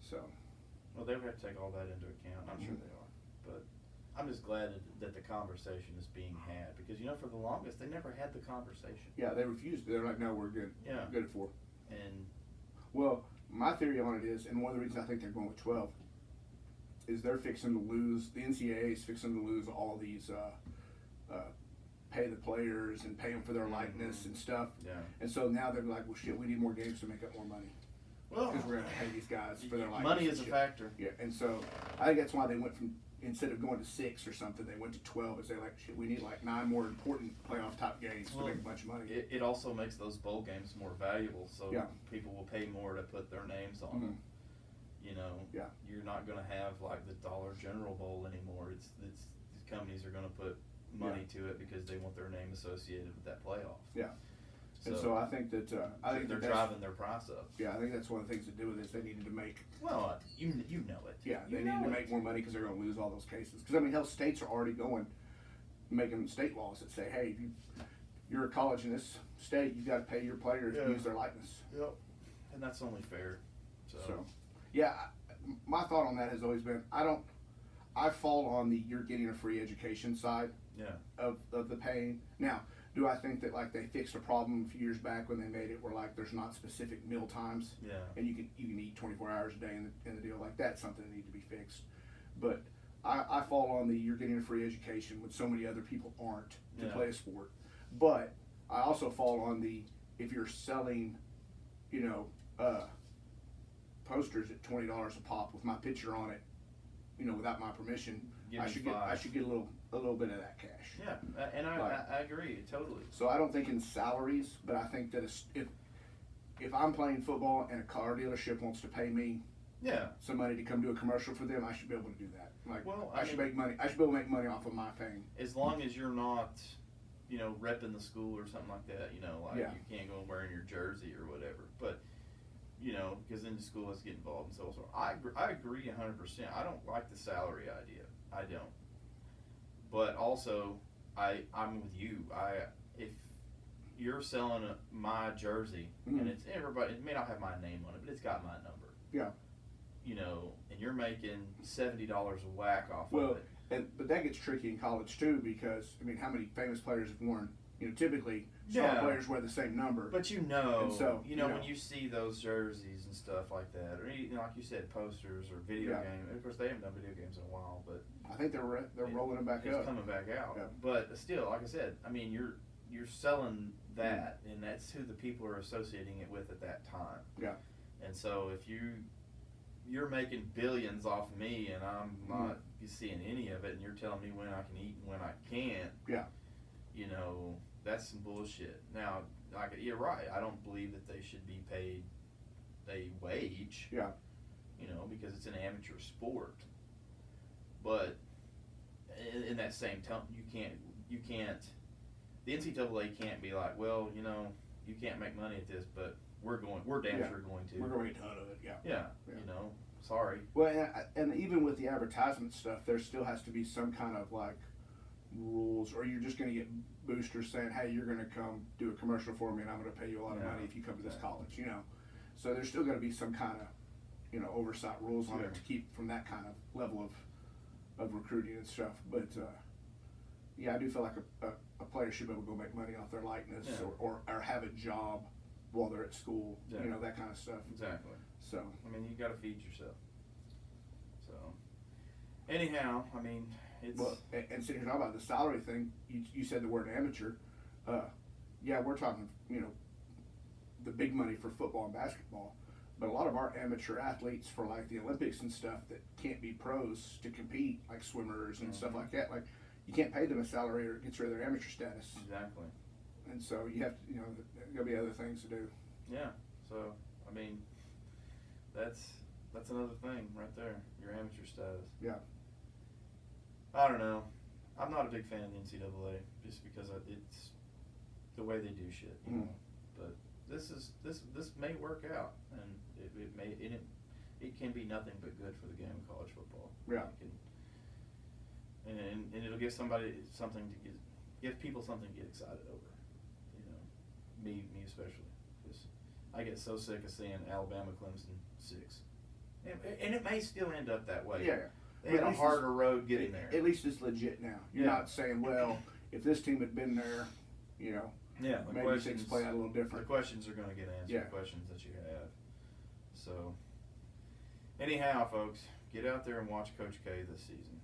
So. Well, they would have to take all that into account. I'm sure they are, but I'm just glad that the conversation is being had because for the longest they never had the conversation. Yeah, they refused. They're like, no, we're good. Yeah. Good at 4. And. Well, my theory on it is, and one of the reasons I think they're going with 12. Is they're fixing to lose, the NCAA is fixing to lose all these pay the players and pay them for their likeness and stuff. Yeah. And so now they're like, well, shit, we need more games to make up more money. Well, because we're going to pay these guys for their likeness. Money is a factor. Yeah, and so I think that's why they went from, instead of going to 6 or something, they went to 12. Is they're like, shit, we need like 9 more important playoff type games to make a bunch of money. It also makes those bowl games more valuable, so people will pay more to put their names on them. You know, Yeah. you're not going to have like the Dollar General Bowl anymore. It's these companies are going to put money to it because they want their name associated with that playoff. Yeah. And so I think that they're driving their price up. Yeah, I think that's one of the things to do with this. They needed to make. Well, you know it. Yeah, they needed to make more money because they're going to lose all those cases. Because I mean, hell, states are already making state laws that say, hey, if you're a college in this state, you've got to pay your players to use their likeness. Yep. And that's only fair. So yeah, my thought on that has always been I fall on the you're getting a free education side of the paying. Now, do I think that like they fixed a problem a few years back when they made it where like there's not specific meal times and you can eat 24 hours a day in the deal, like that's something that needs to be fixed. But I fall on the you're getting a free education when so many other people aren't to play a sport. But I also fall on the if you're selling, posters at $20 a pop with my picture on it, without my permission, I should get a little bit of that cash. Yeah, and I agree totally. So I don't think in salaries, but I think that if I'm playing football and a car dealership wants to pay me some money to come do a commercial for them, I should be able to do that. Like, I should make money. I should be able to make money off of my fame. As long as you're not, repping the school or something like that. You can't go wearing your jersey or whatever. But because then the school has to get involved and so on. I agree 100%. I don't like the salary idea. I don't. But also, I'm with you. If you're selling my jersey and it's everybody, it may not have my name on it, but it's got my number. Yeah. And you're making $70 a whack off of it. But that gets tricky in college too because I mean, how many famous players have worn? Typically star players wear the same number. But and so, when you see those jerseys and stuff like that, or like you said, posters or video games. Of course, they haven't done video games in a while, but I think they're rolling them back up. It's coming back out. Yeah. But still, like I said, I mean, you're selling that, and that's who the people are associating it with at that time. Yeah. And so if you're making billions off of me, and I'm not seeing any of it, and you're telling me when I can eat and when I can't. Yeah. That's some bullshit. Now, you're right. I don't believe that they should be paid a wage. Yeah. Because it's an amateur sport. But in that same tone, you can't. The NCAA can't be like, well, you can't make money at this, but we're damn sure going to. We're going to get a ton of it. Yeah. Yeah. Sorry. Well, and even with the advertisement stuff, there still has to be some kind of like rules, or you're just going to get boosters saying, hey, you're going to come do a commercial for me and I'm going to pay you a lot of money if you come to this college, So there's still going to be some kind of, oversight rules on it to keep from that kind of level of recruiting and stuff. But, I do feel like a player should be able to go make money off their likeness or have a job while they're at school, that kind of stuff. Exactly. So. I mean, you got to feed yourself. So, anyhow, I mean, it's. Well, and sitting here talking about the salary thing, you said the word amateur. We're talking, the big money for football and basketball. But a lot of our amateur athletes for like the Olympics and stuff that can't be pros to compete, like swimmers and stuff like that, like you can't pay them a salary or it gets rid of their amateur status. Exactly. And so you have to, there's got to be other things to do. Yeah. So, I mean, that's another thing right there, your amateur status. Yeah. I don't know. I'm not a big fan of the NCAA just because it's the way they do shit, you know. But this may work out, and it can be nothing but good for the game of college football. Yeah. And it'll give somebody something to give people something to get excited over. Me especially, because I get so sick of seeing Alabama, Clemson 6, and it may still end up that way. Yeah. They had a harder road getting there. At least it's legit now. You're not saying, well, if this team had been there, maybe things play out a little different. The questions are going to get answered. Yeah. The questions that you have. So, anyhow, folks, get out there and watch Coach K this season.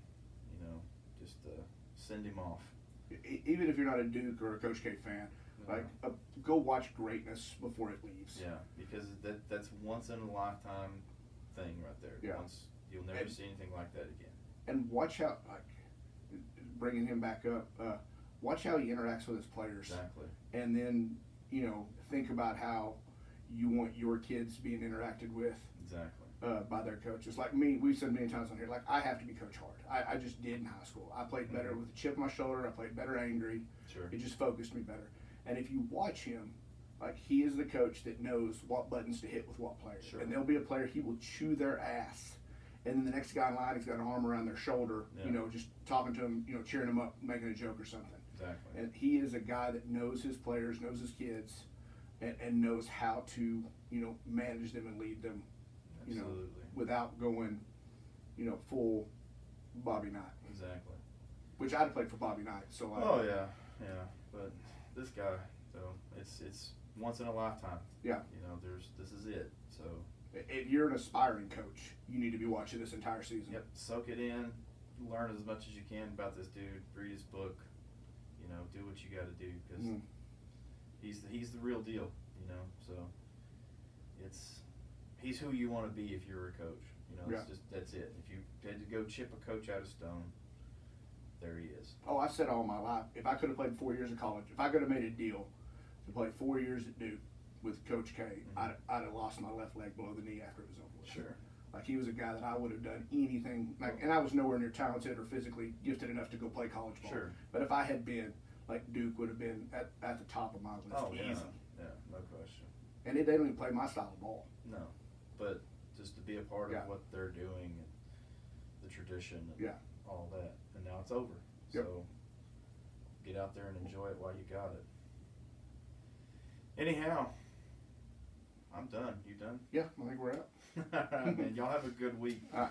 Just send him off. Even if you're not a Duke or a Coach K fan, go watch greatness before it leaves. Yeah, because that's once in a lifetime thing right there. Yeah. You'll never see anything like that again. And watch how, bringing him back up, watch how he interacts with his players. Exactly. And then, think about how you want your kids being interacted with. Exactly. by their coaches. Like me, we've said many times on here, like I have to be coach hard. I just did in high school. I played better with a chip on my shoulder. I played better angry. Sure. It just focused me better. And if you watch him, like he is the coach that knows what buttons to hit with what players. Sure. And there'll be a player, he will chew their ass. And then the next guy in line, he's got an arm around their shoulder, Yeah. you know, just talking to him, you know, cheering him up, making a joke or something. Exactly. And he is a guy that knows his players, knows his kids, and knows how to, you know, manage them and lead them, you know, Absolutely. without going, you know, full Bobby Knight. Exactly. Which I'd played for Bobby Knight, so Oh yeah. But this guy, so it's once in a lifetime. Yeah. You know, this is it. So. If you're an aspiring coach, you need to be watching this entire season. Yep. Soak it in. Learn as much as you can about this dude. Read his book. You know, do what you got to do because he's the real deal. You know, so he's who you want to be if you're a coach. You know, it's just that's it. If you had to go chip a coach out of stone, there he is. Oh, I've said all my life, if I could have played 4 years of college, if I could have made a deal to play 4 years at Duke with Coach K, I'd have lost my left leg below the knee after it was over with. Sure. Like he was a guy that I would have done anything, like, and I was nowhere near talented or physically gifted enough to go play college ball. Sure. But if I had been, like Duke would have been at the top of my list. Oh yeah. Easy. Yeah, no question. And they don't even play my style of ball. No, but just to be a part Yeah. of what they're doing and the tradition and Yeah. all that, and now it's over. Yep. So get out there and enjoy it while you got it. Anyhow, I'm done. You done? Yeah, I think we're out. All right, man. Y'all have a good week. All right.